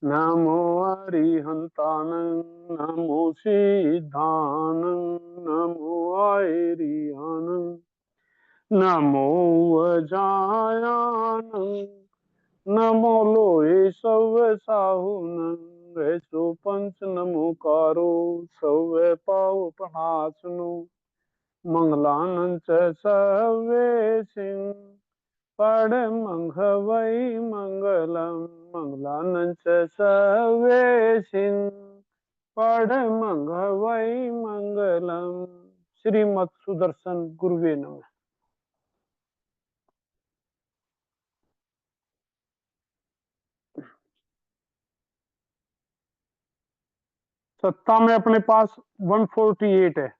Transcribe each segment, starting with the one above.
नमो अरिहंतानं नमो सिद्धानं नमो आयरियानं नमो अजायानं नमो लोये सव्य साहुनं ऐसो पंच नमोकारो सव्य पाव प्रणासनो मंगलानं च सर्वेसिं परमंगवै मंगलम मंगलानं च सर्वेसिं परमंगवै मंगलम। श्रीमत् सुदर्शन गुरुवे नमः। सत्ता में अपने पास 148 है,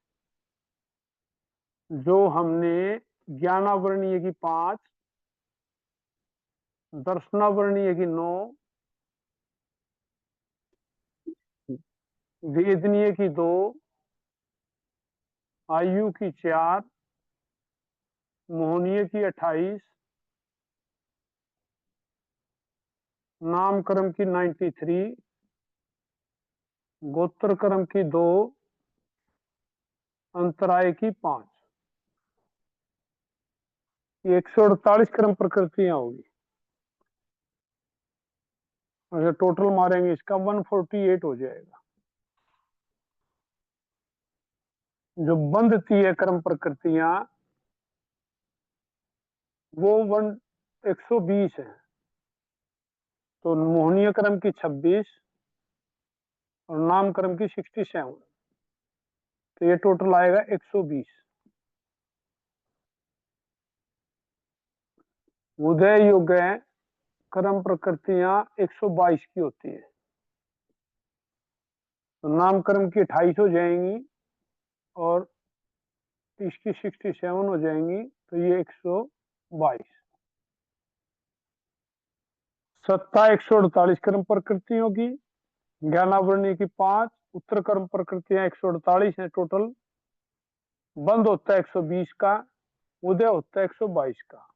जो हमने ज्ञानावरणीय की 5, दर्शनावरणीय की 9, वेदनीय की 2, आयु की 4, मोहनीय की 28, नामकर्म की 93, गोत्र कर्म की 2, अंतराय की 5, 148 क्रम प्रकृतियां होगी। अच्छा, टोटल मारेंगे इसका 148 हो जाएगा। जो बंधती है क्रम प्रकृतियां वो 120 है, तो मोहनीय क्रम की 26 और नाम क्रम की 67, तो ये टोटल आएगा 120। उदय युग क्रम प्रकृतियां 122 की होती है, तो नाम क्रम की 28 हो जाएंगी और इसकी 67 हो जाएंगी, तो ये 122। सत्ता 148 क्रम प्रकृतियों की, ज्ञानावरणी की 5, उत्तर कर्म प्रकृतियां 148 है टोटल। बंद होता है 120 का, उदय होता है 122 का।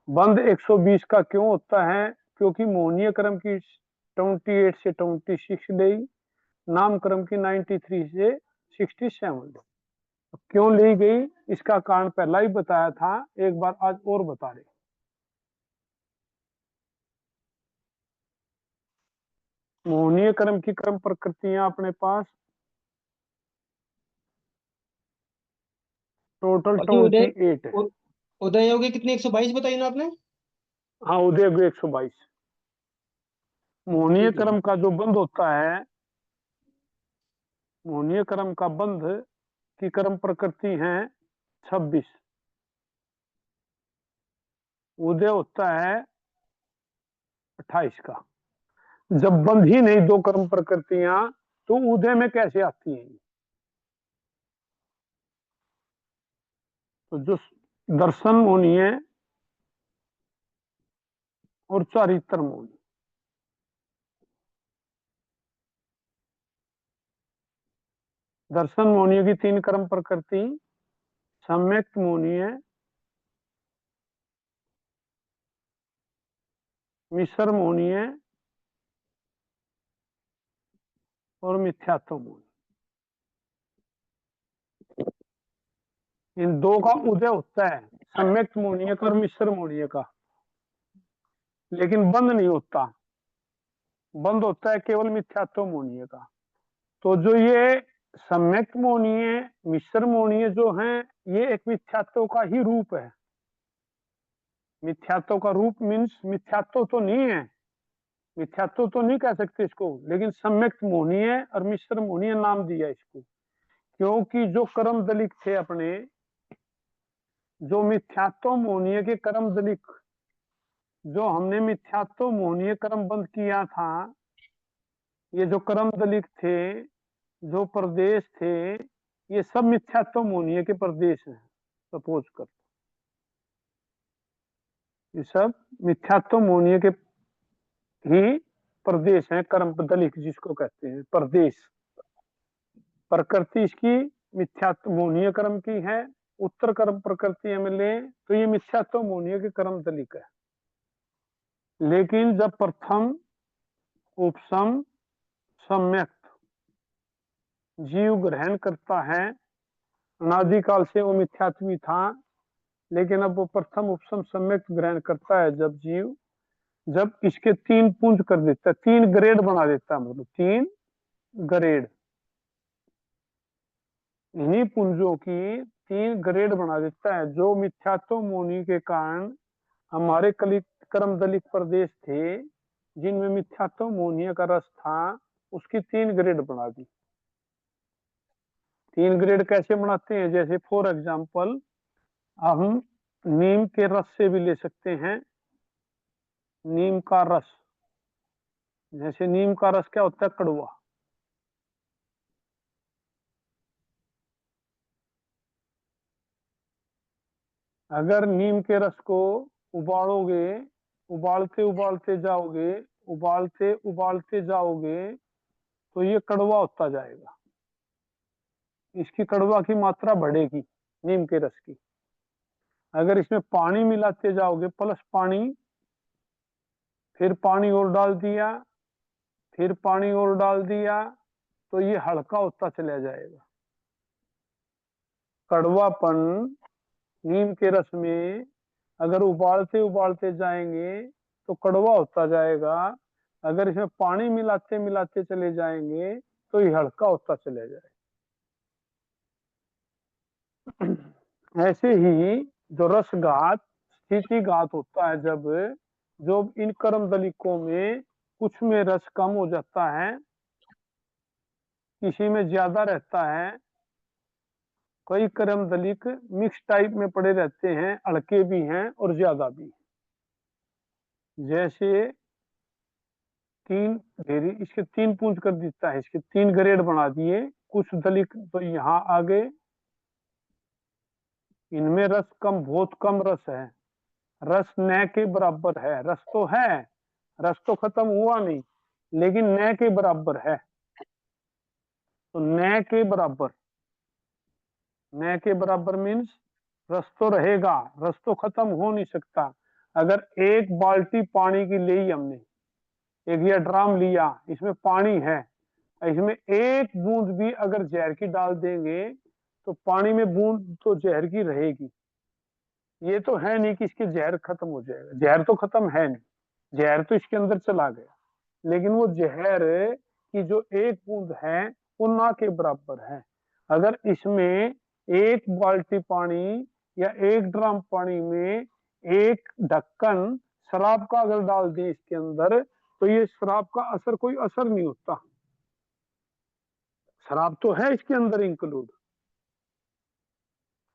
बंद 120 का क्यों होता है? क्योंकि मोहनीय क्रम की 28 से 26 ली, नाम क्रम की 93 से 67 ली। क्यों ली गई इसका कारण पहला ही बताया था, एक बार आज और बता रहे। मोहनीय क्रम की क्रम प्रकृतियां अपने पास टोटल बाकी उदय 28 है। उ- उदय योगी कितने 122 बताई ना आपने? हाँ, उदय को 122। मोहनीय ठीक है। क्रम का जो बंद होता है, मोहनीय क्रम का बंध की क्रम प्रकृति है 26, उदय होता है 28 का। जब बंध ही नहीं दो कर्म प्रकृतियां, तो उदय में कैसे आती हैं? तो जो दर्शन मौनी है और चारित्र मौनी, दर्शन मौनी की 3 कर्म प्रकृति, सम्यक मौनी है, मिश्र मौनी है और मिथ्यात्व मौनी। इन दो का उदय होता है, सम्यक मौनी और मिश्र मौनी का, लेकिन बंद नहीं होता। बंद होता है केवल मिथ्यात्व मौनी का। तो जो ये सम्यक मौनी है, मिश्र मौनी जो है, ये एक मिथ्यात्व का ही रूप है। मिथ्यात्व का रूप मीन्स मिथ्यात्व तो नहीं है, मिथ्यात्व तो नहीं कह सकते इसको, लेकिन सम्यक मोहनीय और मिश्र मोहनीय नाम दिया इसको, क्योंकि जो कर्म दलिक थे अपने, जो मिथ्यात्व मोहनीय के कर्म दलिक, जो हमने मिथ्यात्व मोहनीय कर्म बंद किया था, ये जो कर्म दलिक थे, जो प्रदेश थे, ये सब मिथ्यात्व मोहनीय के प्रदेश हैं। सपोज कर, ये सब मिथ्यात्व मोहनीय के ही प्रदेश हैं, कर्म दलिक जिसको कहते हैं प्रदेश। प्रकृति इसकी मिथ्यात्व मोहनीय कर्म की है। उत्तर कर्म प्रकृति में ले तो ये मिथ्यात्व मोहनीय के कर्म दलिक है। लेकिन जब प्रथम उपसम सम्यक जीव ग्रहण करता है। अनादिकाल से वो मिथ्यात्वी था, लेकिन अब वो प्रथम उपसम सम्यक ग्रहण करता है जब इसके 3 पुंज कर देता है, 3 ग्रेड बना देता है, मतलब 3 ग्रेड, इन्हीं पुंजों की 3 ग्रेड बना देता है। जो मिथ्यात्व मोनी के कारण हमारे कलिक कर्म दलित प्रदेश थे, जिनमें मिथ्यात्व मोनिया का रस था, उसकी 3 ग्रेड बना दी। 3 ग्रेड कैसे बनाते हैं? जैसे फॉर एग्जाम्पल हम नीम के रस से भी ले सकते हैं। नीम का रस, जैसे नीम का रस क्या होता है? कड़वा। अगर नीम के रस को उबालोगे, उबालते उबालते जाओगे, उबालते उबालते जाओगे, तो ये कड़वा होता जाएगा। इसकी कड़वा की मात्रा बढ़ेगी नीम के रस की। अगर इसमें पानी मिलाते जाओगे प्लस पानी, फिर पानी और डाल दिया, फिर पानी और डाल दिया, तो ये हल्का होता चला जाएगा। कड़वापन नीम के रस में अगर उबालते उबालते जाएंगे तो कड़वा होता जाएगा। अगर इसमें पानी मिलाते मिलाते चले जाएंगे तो ये हल्का होता चला जाएगा। ऐसे ही जो रसघात स्थिति घात होता है, जो इन कर्म दलिकों में कुछ में रस कम हो जाता है, किसी में ज्यादा रहता है। कई कर्म दलिक मिक्स टाइप में पड़े रहते हैं, हल्के भी हैं और ज्यादा भी। जैसे 3 ढेरी, इसके 3 पूंज कर देता है, इसके 3 ग्रेड बना दिए। कुछ दलिक तो यहाँ आ गए, इनमें रस कम, बहुत कम रस है, रस न के बराबर है। रस तो है, रस तो खत्म हुआ नहीं, लेकिन न के बराबर है। तो न के बराबर, न के बराबर मीन्स रस तो रहेगा, रस तो खत्म हो नहीं सकता। अगर एक बाल्टी पानी की ली हमने, एक या ड्राम लिया, इसमें पानी है, इसमें एक बूंद भी अगर जहर की डाल देंगे तो पानी में बूंद तो जहर की रहेगी। ये तो है नहीं कि इसके जहर खत्म हो जाएगा, जहर तो खत्म है नहीं, जहर तो इसके अंदर चला गया, लेकिन वो जहर की जो एक बूंद है वो ना के बराबर है। अगर इसमें एक बाल्टी पानी या एक ड्रम पानी में एक ढक्कन शराब का अगर डाल दें इसके अंदर, तो ये शराब का असर कोई असर नहीं होता। शराब तो है इसके अंदर इंक्लूड,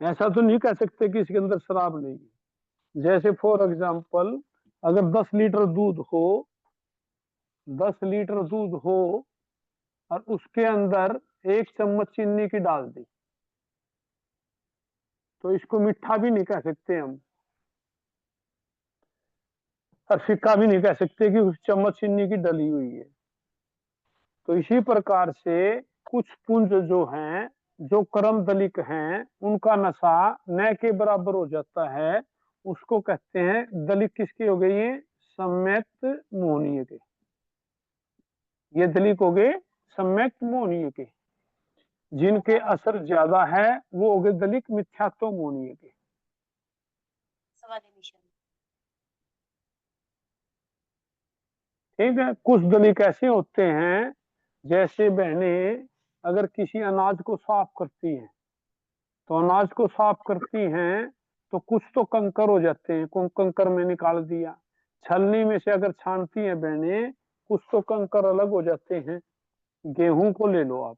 ऐसा तो नहीं कह सकते कि इसके अंदर शराब नहीं है। जैसे फॉर एग्जाम्पल अगर 10 लीटर दूध हो, 10 लीटर दूध हो और उसके अंदर 1 चम्मच चीनी की डाल दी, तो इसको मीठा भी नहीं कह सकते हम, और फिक्का भी नहीं कह सकते कि उस चम्मच चीनी की डली हुई है। तो इसी प्रकार से कुछ पुंज जो हैं, जो कर्म दलिक हैं, उनका नशा न के बराबर हो जाता है। उसको कहते हैं दलिक किसके हो गए? ये सम्यक्त मोहनीय के, ये दलिक हो गए सम्यक्त मोहनीय के। जिनके असर ज्यादा है वो हो गए दलिक मिथ्यात्व मोहनीय के। ठीक है। कुछ दलिक ऐसे होते हैं, जैसे बहनें अगर किसी अनाज को साफ करती हैं, तो अनाज को साफ करती हैं तो कुछ तो कंकर हो जाते हैं, कंकर में निकाल दिया। छलनी में से अगर छानती हैं बहनें, कुछ तो कंकर अलग हो जाते हैं। गेहूं को ले लो आप,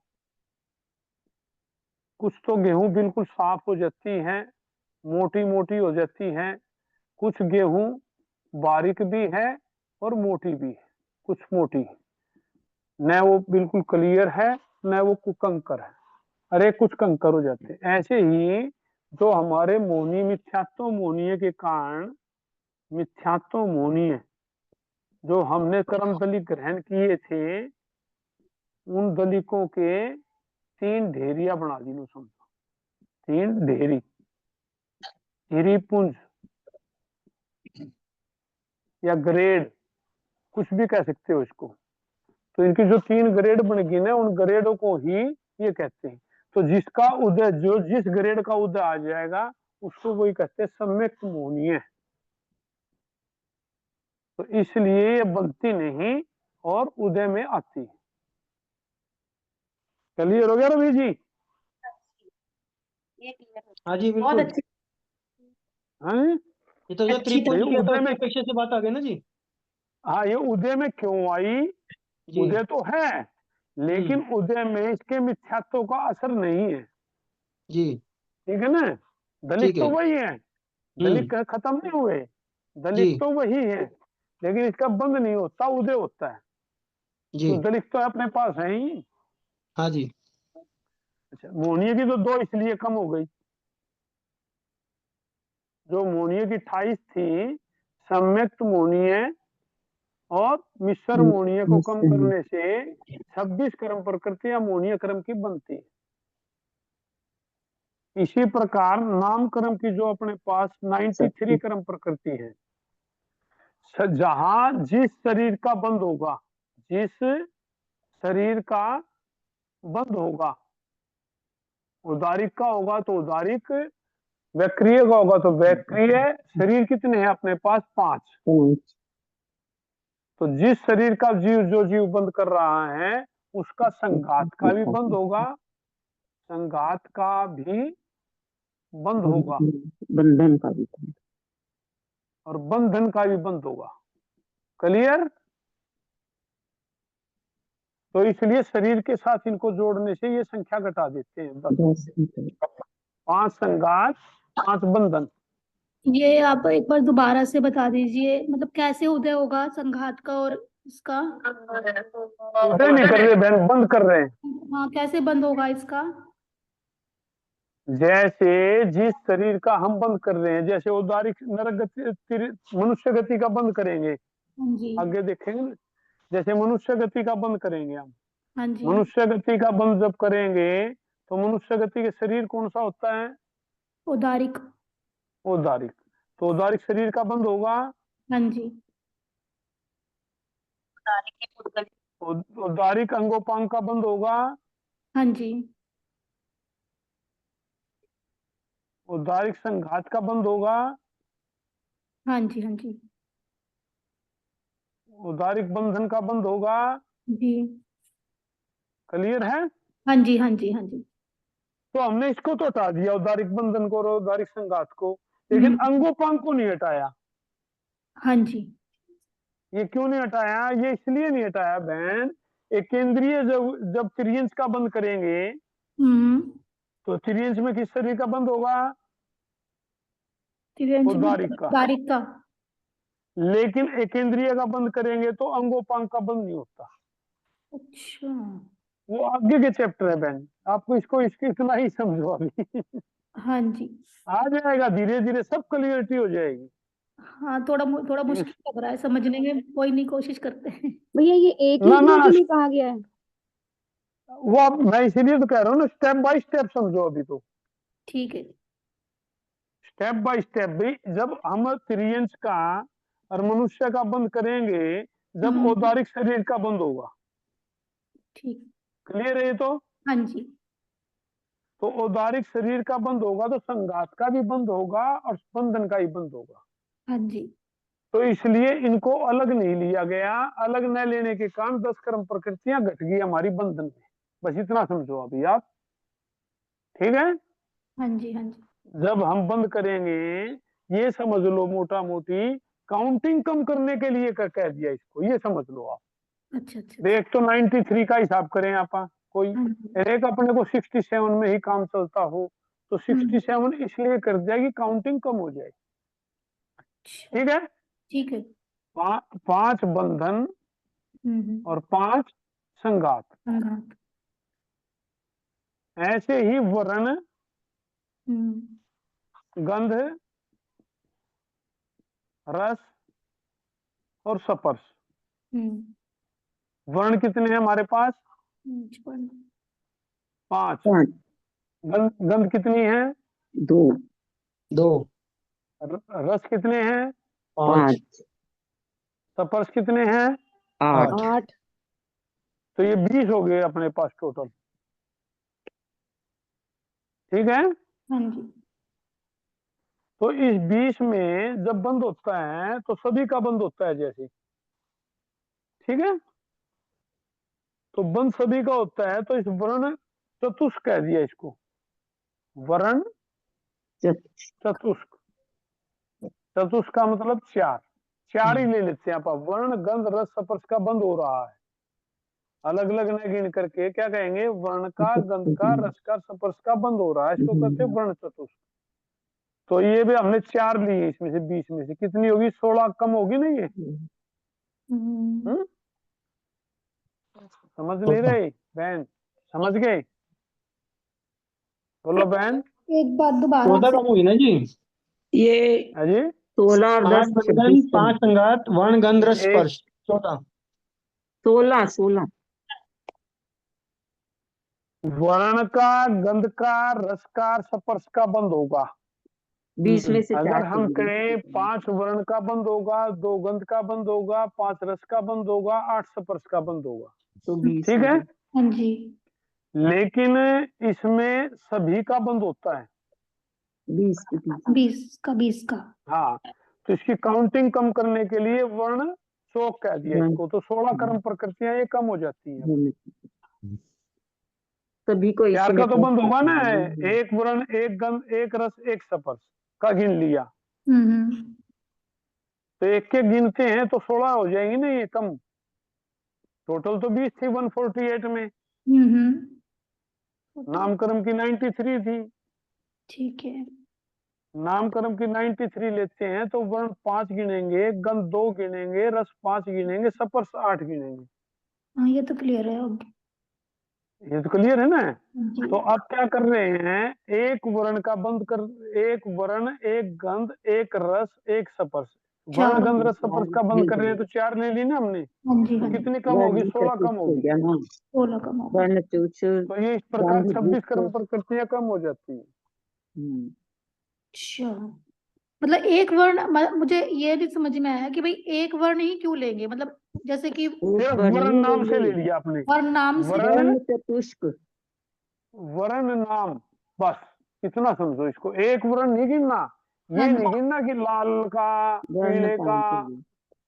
कुछ तो गेहूं बिल्कुल साफ हो जाती है, मोटी मोटी हो जाती है। कुछ गेहूं बारीक भी है और मोटी भी है, कुछ मोटी है, न वो बिल्कुल क्लियर है न वो कंकर है, अरे कुछ कंकर हो जाते हैं। ऐसे ही जो हमारे मोहनी मिथ्यात्व मोहनीय के कारण, मिथ्यात्व मोहनीय जो हमने कर्म दलित ग्रहण किए थे, उन दलिकों के 3 ढेरिया बना दी, लो समझो, 3 ढेरी, ढेरी पुंज या ग्रेड, कुछ भी कह सकते हो इसको। तो इनकी जो 3 ग्रेड बन गई ना, उन ग्रेडों को ही ये कहते हैं। तो जिसका उदय, जो जिस ग्रेड का उदय आ जाएगा उसको वही कहते हैं सम्यक्त मोहनीय। तो इसलिए ये बनती नहीं और उदय में आती है। क्लियर हो गया रवि जी? हाँ जी बहुत बिल्कुल। अच्छी हाँ जी? ये तो जो अच्छी 3 पॉइंट किया था उदय में, उसकी अपेक्षा से बात आ गई ना जी। हाँ ये उदय में क्यों आई? जी। उदय तो है, लेकिन उदय में इसके मिथ्यात्व का असर नहीं है। जी। ठीक है ना? दलित ठीक तो है। वही है, दलित खत्म नहीं हुए, दलित जी। तो वही है, लेकिन इसका बंद नहीं होता, उदय होता है। जी। तो दलित तो अपने पास है ही। हाँ जी। अच्छा, मोहनीय की तो 2 इसलिए कम हो गई। जो मोहनीय की 28 थी, सम्यक्त मोहनीय और मिश्र मोहनीय को कम करने से 26 क्रम प्रकृतियां मोहनीय क्रम की बनती है। इसी प्रकार नाम क्रम की जो अपने पास 93 क्रम प्रकृति है, जहां जिस शरीर का बंद होगा, जिस शरीर का बंद होगा, उदारिक का होगा तो उदारिक, वैक्रिय का होगा तो वैक्रिय। शरीर कितने हैं अपने पास? 5। तो जिस शरीर का जीव, जो जीव बंद कर रहा है, उसका संघात का भी बंद होगा, संघात का भी बंद होगा, बंधन का भी। और बंधन का भी बंद होगा। क्लियर? तो इसलिए शरीर के साथ इनको जोड़ने से ये संख्या घटा देते हैं 10। 5 संघात, 5 बंधन। ये आप एक बार दोबारा से बता दीजिए, मतलब कैसे उदय होगा संघात का और इसका? उदय नहीं कर रहे बहन, बंद कर रहे हैं। हाँ, कैसे बंद होगा इसका? जैसे जिस शरीर का हम बंद कर रहे हैं, जैसे उदारिक नरक गति, मनुष्य गति का बंद करेंगे, हाँ जी। आगे देखेंगे ना, जैसे मनुष्य गति का बंद करेंगे हम, हाँ जी। मनुष्य गति का बंद जब करेंगे तो मनुष्य गति के शरीर कौन सा होता है? उदारिक। उदारिक। तो उदारिक शरीर का बंद होगा, हाँ जी। उदारिक अंगोपांग का बंद होगा, हाँ जी। उदारिक संघात का बंद होगा, हाँ जी। हाँ जी। उदारिक बंधन का बंद होगा। जी। क्लियर है? हाँ जी। हाँ जी। हाँ जी। तो हमने इसको तो हटा दिया, उदारिक बंधन को और उदारिक संघात को, लेकिन अंगोपांग को नहीं हटाया। हाँ जी। ये क्यों नहीं हटाया? ये इसलिए नहीं हटाया बहन, एक केंद्रीय जब जब त्रियंश का बंद करेंगे हम्म। तो त्रियंश में किस शरीर का बंद होगा? उदारिक का। उदारिक का। लेकिन एकेंद्रिय का बंद करेंगे तो अंगोपांग का बंद नहीं होता। अच्छा। वो आगे के चैप्टर है बहन, आपको इसको इसके इतना ही समझो अभी। हाँ जी। आ जाएगा, धीरे धीरे सब क्लियरिटी हो जाएगी। हाँ, थोड़ा मुश्किल लग रहा है समझने में, कोई नहीं, कोशिश करते हैं। भैया ये एक ना लिखने ना, के लिए कहा गया है? वो मैं इसीलिए तो कह रहा हूँ ना, स्टेप बाय स्टेप समझो अभी। तो ठीक है। स्टेप बाय स्टेप भी, जब हम त्रियंश का और मनुष्य का बंद करेंगे, जब औदारिक शरीर का बंद होगा। ठीक। क्लियर है ये तो? हाँ जी। तो औदारिक शरीर का बंद होगा तो संघात का भी बंद होगा और बंधन का ही बंद होगा। हाँ जी। तो इसलिए इनको अलग नहीं लिया गया, अलग न लेने के कारण 10 कर्म प्रकृतियां घट गई हमारी बंधन में। बस इतना समझो अभी आप। ठीक है? हाँ जी। हाँ जी। जब हम बंद करेंगे, ये समझ लो मोटा मोटी काउंटिंग कम करने के लिए कह दिया इसको, ये समझ लो आप। अच्छा अच्छा। देख तो 93 का हिसाब करें आप, कोई हाँ जी। एक अपने को 67 में ही काम चलता हो तो 67 इसलिए कर दिया कि काउंटिंग कम हो जाए। अच्छा। ठीक है? ठीक है। 5 बंधन और 5 संघात। संघात। ऐसे ही वर्ण, गंध, रस और स्पर्श। वर्ण कितने हैं हमारे पास? 5। 5। गंध कितनी है? 2। 2। रस कितने हैं? 5। 5। स्पर्श कितने हैं? 8। 8। तो ये 20 हो गए अपने पास टोटल। ठीक है, हाँ जी। तो इस 20 में जब बंद होता है तो सभी का बंद होता है जैसे, ठीक है। तो बंद सभी का होता है, तो इस वर्ण चतुष्क कह दिया इसको, वर्ण चतुष्क। चतुष्क का मतलब चार, चार ही ले लेते हैं आप। वर्ण गंध रस स्पर्श का बंद हो रहा है, अलग अलग न गिन करके क्या कहेंगे, वर्ण का, गंध का, रस का, स्पर्श का बंद हो रहा है, इसको कहते हैं वर्ण चतुष्क। तो ये भी हमने चार लिए इसमें से, 20 में से कितनी होगी, 16 कम होगी ना ये। समझ ले रहे बहन, समझ गए, बोलो बहन। एक बात दोबारा 14 से। कम हुई ना जी। ये हाँ जी, 16 और 8 10 बंधन 26 5 संघात वर्ण गंध रस एक स्पर्श 14। 16 वर्ण का, गंध का, रस का, स्पर्श का बंद होगा। 20 में से अगर 4 हम कहें 5 वर्ण का बंद होगा, 2 गंध का बंद होगा, 5 रस का बंद होगा, 8 स्पर्श का बंद होगा, तो 20 ठीक हो है। गए। हाँ जी। लेकिन इसमें सभी का बंद होता है, 20 के 20 20 का हाँ। तो इसकी काउंटिंग कम करने के लिए वर्ण चौक कह दिया इसको, तो 16 कर्म प्रकृतियां ये कम हो जाती हैं। सभी को चार इसीलिए का तो बंद होगा ना, हम्म। एक वर्ण, एक गंध, एक रस, एक स्पर्श का गिन लिया, तो एक के गिनते हैं तो 16 हो जाएंगी ना ये कम। टोटल तो 20 थी 148 में, नामकर्म की 93 थी। ठीक है। नामकर्म की 93 लेते हैं तो वर्ण 5 गिनेंगे, गंध 2 गिनेंगे, रस 5 गिनेंगे, स्पर्श 8 गिनेंगे। हाँ, ये तो क्लियर है अब। ये तो क्लियर है ना। जी। तो अब क्या कर रहे हैं, एक वर्ण का बंद कर, एक वर्ण, एक गंध, एक रस, एक स्पर्श, वर्ण चार। गंध रस स्पर्श का बंद कर रहे हैं, तो 4 ले ली ना हमने। हाँ जी, हाँ तो जी। कितनी कम होगी, 16 कम हो होगी। गया ना 16 का होगा। वर्ण चूच तो ये इस प्रकार 26 कर्म प्रकृतियां कम हो जाती है। अच्छा, मतलब एक वर्ण, मुझे ये नहीं समझ में आया कि भाई एक वर्ण ही क्यों लेंगे, मतलब जैसे कि सिर्फ वर्ण नाम से ले लिया आपने, वर्ण नाम से। वर्ण, चतुष्क वर्ण नाम, बस इतना समझो इसको। एक वर्ण नहीं गिनना, ये नहीं गिनना कि लाल का, वर्ण पीले का, 5 हो गए।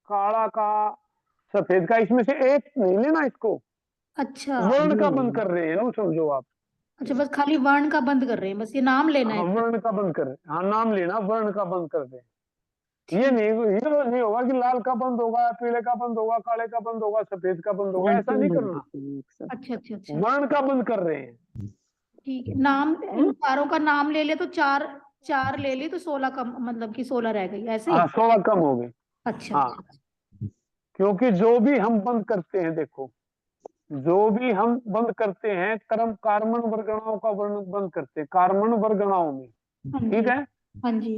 काला का, सफेद का, इसमें से एक नहीं लेना इसको। अच्छा। वर्ण का बंद कर रहे हैं ना, समझो आप। अच्छा, बस खाली वर्ण का बंद कर रहे हैं, बस ये नाम लेना हाँ, है। वर्ण का बंद कर रहे हैं, हाँ नाम लेना, वर्ण का बंद कर रहे हैं। ये ठीक। नहीं होगा कि लाल का बंद होगा, पीले का बंद होगा, काले का बंद होगा, सफेद का बंद होगा, ऐसा नहीं करना। अच्छा अच्छा अच्छा। वर्ण का बंद कर रहे हैं। ठीक है, नाम इन चारों का नाम ले लिया तो चार, चार ले ली तो 16 कम, मतलब कि 16 रह गई ऐसे। हाँ 16 कम हो गए। अच्छा हाँ, क्योंकि जो भी हम बंद करते हैं, देखो जो भी हम बंद करते हैं, कर्म कार्मण वर्गणाओं का वर्ण बंद करते हैं, कार्मण वर्गणाओं में, हाँ ठीक जी। है। हाँ जी।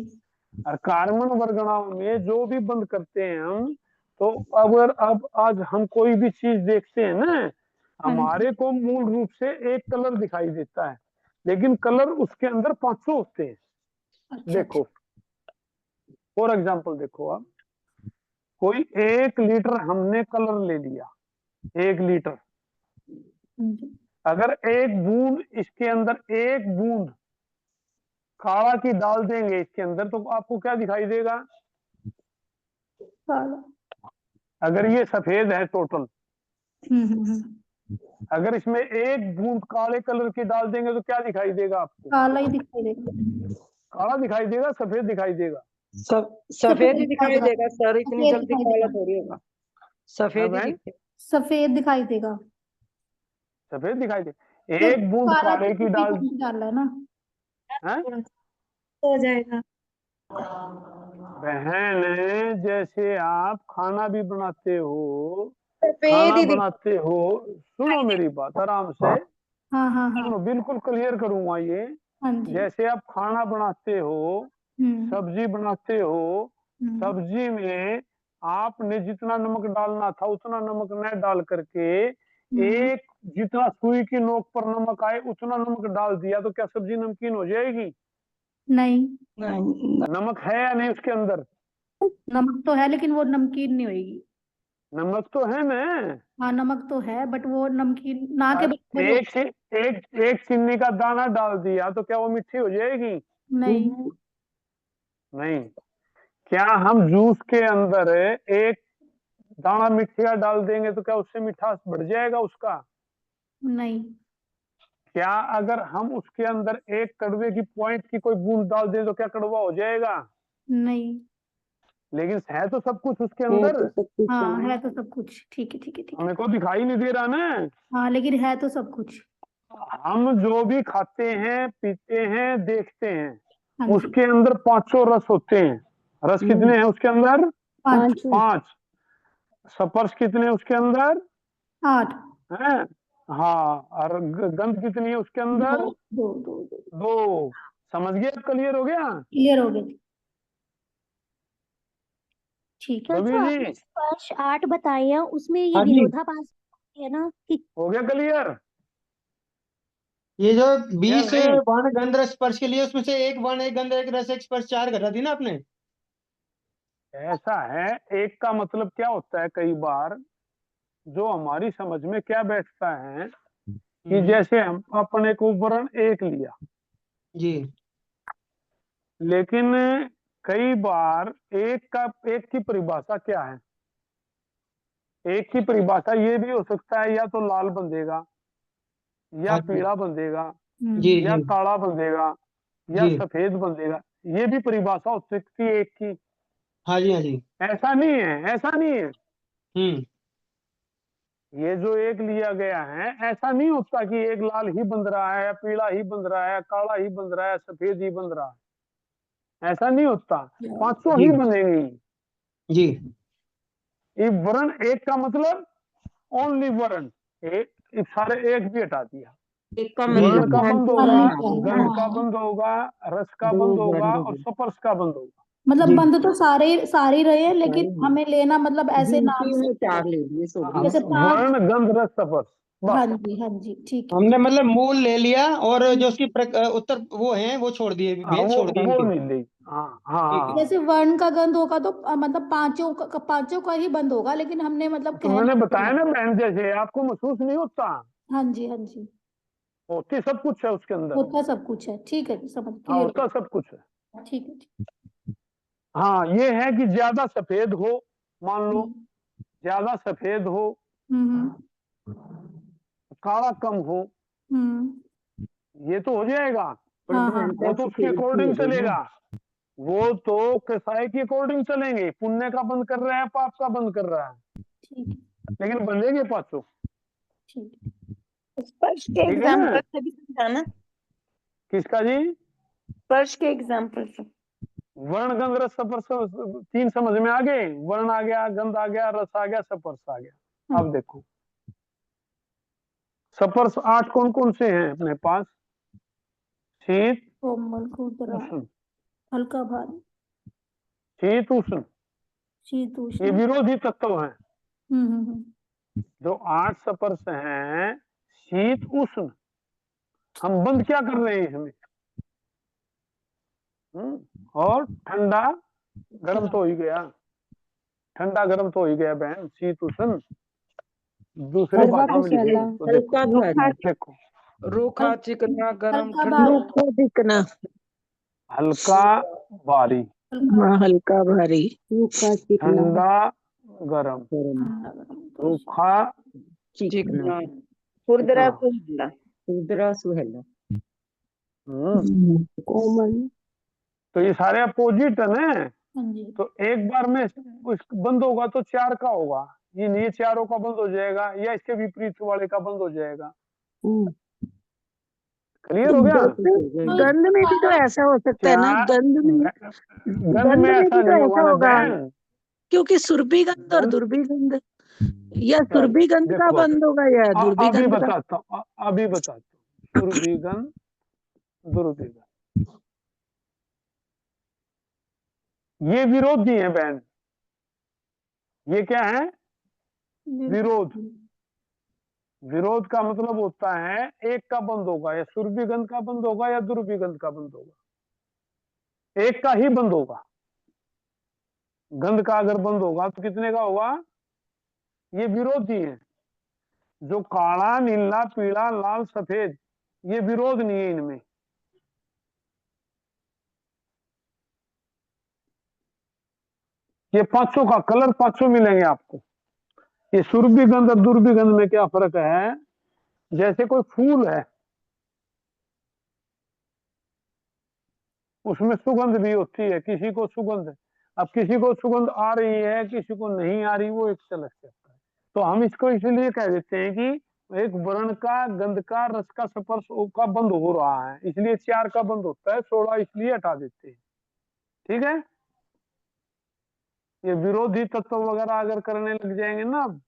और कार्मण वर्गणाओं में जो भी बंद करते हैं हम, तो अगर अब आज हम कोई भी चीज देखते हैं ना, हाँ जी। हमारे को मूल रूप से एक कलर दिखाई देता है, लेकिन कलर उसके अंदर 500 होते हैं। अच्छा देखो फॉर एग्जाम्पल, देखो अब कोई 1 लीटर हमने कलर ले लिया, 1 लीटर, अच्छा। अगर एक बूंद इसके अंदर, एक बूंद काढ़ा की डाल देंगे इसके अंदर, तो आपको क्या दिखाई देगा। काला। अगर ये सफेद है टोटल, हम्म। अगर इसमें एक बूंद काले कलर की डाल देंगे तो क्या दिखाई देगा आपको, काला ही दिखाई देगा। काला दिखाई देगा, सफेद दिखाई देगा। सफेद ही दिखाई देगा सर, इतनी सफेद जल्दी दिखाई काला देगा। थोड़ी होगा। हाँ सफेद ही बहन, दिखे। सफेद दिखाई देगा। सफेद दिखाई दे, फिर एक बूंद काला काले तो की किसी डाल, को नहीं डालना है ना। है हो जाएगा। बहन, जैसे आप खाना भी बनाते हो, सफेद खाना ही बनाते हो, सुनो मेरी बात आराम से हाँ हाँ हाँ। सुनो, बिल्कुल क्लियर करूंगा ये। हाँ जी। जैसे आप खाना बनाते हो, हम्म सब्जी बनाते हो, हम्म सब्जी में आपने जितना नमक डालना था उतना नमक न डाल करके, एक जितना सुई की नोक पर नमक आए उतना नमक डाल दिया, तो क्या सब्जी नमकीन हो जाएगी। नहीं, नमक है या नहीं उसके अंदर, नमक तो है लेकिन वो नमकीन नहीं होगी। नमक तो है ना। हाँ नमक तो है, बट वो नमकीन ना के बराबर ही एक चीनी का दाना डाल दिया तो क्या वो मीठी हो जाएगी? नहीं। नहीं। क्या हम जूस के अंदर एक दाना मिट्टी का डाल देंगे तो क्या उससे मिठास बढ़ जाएगा उसका? नहीं। क्या अगर हम उसके अंदर एक कड़वे की पॉइंट की कोई बूंद डाल दें तो क्या कड़वा हो जाएगा? नहीं। लेकिन है तो सब कुछ उसके है अंदर। तो सब कुछ हाँ है। है तो सब कुछ, ठीक है ठीक है ठीक है। हमें को दिखाई नहीं दे रहा ना। हाँ लेकिन है तो सब कुछ। हम जो भी खाते हैं पीते हैं देखते हैं हाँ जी। उसके अंदर पांचों रस होते हैं। रस कितने हैं उसके अंदर? पाँच। 5। स्पर्श कितने हैं उसके अंदर? 8। हैं? हाँ। और गंध कितनी है उसके दो अंदर? दो दो दो। 2। समझ गए? अब क्लियर हो गया? क्लियर हो गए। ठीक है। रवि जो जी आपने स्पर्श 8 बताए हैं उसमें ये हाँ जी, विरोधाभास है ना कि हो गया क्लियर? ये जो या 20 नहीं? वर्ण गंध रस स्पर्श के लिए उसमें से एक वर्ण एक गंध एक रस एक स्पर्श 4 करा थी ना आपने। ऐसा है। एक का मतलब क्या होता है कई बार जो हमारी समझ में क्या बैठता है कि जैसे हम अपने को वर्ण एक लिया, जी लेकिन कई बार एक की परिभाषा क्या है? एक की परिभाषा ये भी हो सकता है या तो लाल बंधेगा या हाँ जी पीला बंधेगा जी या जी काला बंधेगा या जी सफेद बंधेगा। ये भी परिभाषा हो सकती है एक की। हाँ जी हाँ जी। ऐसा नहीं है, ऐसा नहीं है। हम्म ये जो एक लिया गया है ऐसा नहीं होता कि एक लाल ही बंध रहा है या पीला ही बंध रहा है, काला ही बंध रहा है, सफेद ही बंध रहा है। ऐसा नहीं होता। पांचों जी ही बनेंगी। जी ये वर्ण एक का मतलब ओनली वर्ण एक। इस सारे एक भी हटा दिया। एक का जी वर्ण मतलब का मान बंद के होगा, पानी चलना का है गंध ना। का हाँ। बंद होगा, रस का दो बंद होगा वर्ण और हो स्पर्श का बंद होगा। मतलब जी बंद तो सारे ही रहे हैं, लेकिन गए। हमें लेना मतलब ऐसे नाम गिनती से में है। 4 ले लिए हाँ, जैसे सॉरी। 5। वर्ण गंध रस स्पर्श हाँ बस। जी हाँ जी ठीक है। हमने मतलब मूल ले लिया और जो उसकी उत्तर वो हैं वो छोड़ दिए, हाँ भेद छोड़ दिए वो इनके। नहीं ले। हाँ हाँ ठीक है। हाँ। जैसे वर्ण का गंध होगा तो मतलब पांचों का ही बंद होगा, लेकिन हमने मतलब तो मैंने कहना। बताया ना बहन, जैसे आपको महसूस नहीं होता, हाँ जी हाँ जी। होती सब कुछ है उसके अंदर। होता सब कुछ है, ठीक है जी, समझ हाँ क्लियर। होता सब कुछ है। ठीक है ठीक। हाँ ये है कि ज्यादा सफेद हो, मान लो हम्म ज्यादा सफेद हो, हम्म काला कम हो, हम्म। ये तो हो जाएगा। हाँ हाँ वो तो उसके अकॉर्डिंग चलेगा। वो तो कसाई के अकॉर्डिंग चलेंगे। पुण्य का बंद कर रहा है, पाप का बंद कर रहा है, ठीक है लेकिन बंधेंगे पांचों। ठीक स्पर्श के ठीक है ना? एग्जांपल से भी समझाना। किसका जी? स्पर्श के एग्जांपल से। वर्ण गंध रस स्पर्श 3 समझ में आ गए। वर्ण आ गया, गंध आ गया, रस आ गया, स्पर्श आ गया। है। अब देखो स्पर्श 8 कौन कौन से हैं अपने पास? शीत, कोमल खुरदरा, उष्ण। हल्का भारी, शीत उष्ण शीत ये उष्ण। विरोधी तत्व हैं। हम्म। जो 8 स्पर्श हैं शीत उष्ण, हम बंद क्या कर रहे हैं हमें? और ठंडा गर्म तो हो ही गया। ठंडा गर्म तो हो ही गया बहन, शीत उष्ण। दूसरे हल्का भाषा में लिखेंगे तो देखो, हल्का भारी, देखो रूखा चिकना गरम हल्का ठंडा। भारी। रूखा चिकना। हल्का भारी, हल्का हाँ हल्का भारी, रूखा चिकना ठंडा गरम, गरम, ठंडा गरम तो रूखा चिकना, चिकना। खुरदरा सुहेला, खुरदरा सुहेला। हम्म कोमल। तो ये सारे अपोजिट है ना। हाँ जी। तो एक बार में बंद होगा तो 4 का होगा। ये चारों का बंद हो जाएगा या इसके विपरीत वाले का बंद हो जाएगा। क्लियर हो गया? गंध में भी तो ऐसा हो सकता है ना, क्या गंध में। गंध गंध में में ऐसा भी तो नहीं होगा ऐसा ना होगा, बहन। क्योंकि सुरभि गंध और गंध दुर्भि गंध, या चल सुरभि गंध का देखो, बंद होगा या दुर्भि अभी गंध का। बताता हूँ, अभी बताता हूँ। सुरभिगंध, दुर्भिगंध, ये विरोधी है बहन। ये क्या है? विरोध। विरोध का मतलब होता है एक का बंद होगा, या सुरभिगंध का बंद होगा या दुर्भिगंध का बंद होगा। एक का ही बंद होगा। गंध का अगर बंद होगा तो कितने का होगा? ये विरोधी है। जो काला, नीला, पीला, लाल, सफेद, ये विरोध नहीं है इनमें। ये पांचों का कलर पांचों मिलेंगे आपको। ये सुरभि गंध और दुर्भि गंध में क्या फर्क है? जैसे कोई फूल है, उसमें सुगंध भी होती है, किसी को सुगंध, अब किसी को सुगंध आ रही है, किसी को नहीं आ रही, वो एक चलक सकता है। तो हम इसको इसलिए कह देते हैं कि एक वर्ण का, गंध का, रस का, स्पर्श का बंध हो रहा है, इसलिए 4 का बंध होता है, 16 इसलिए हटा देते हैं। ठीक है। ये विरोधी तत्व वगैरह अगर करने लग जाएंगे ना,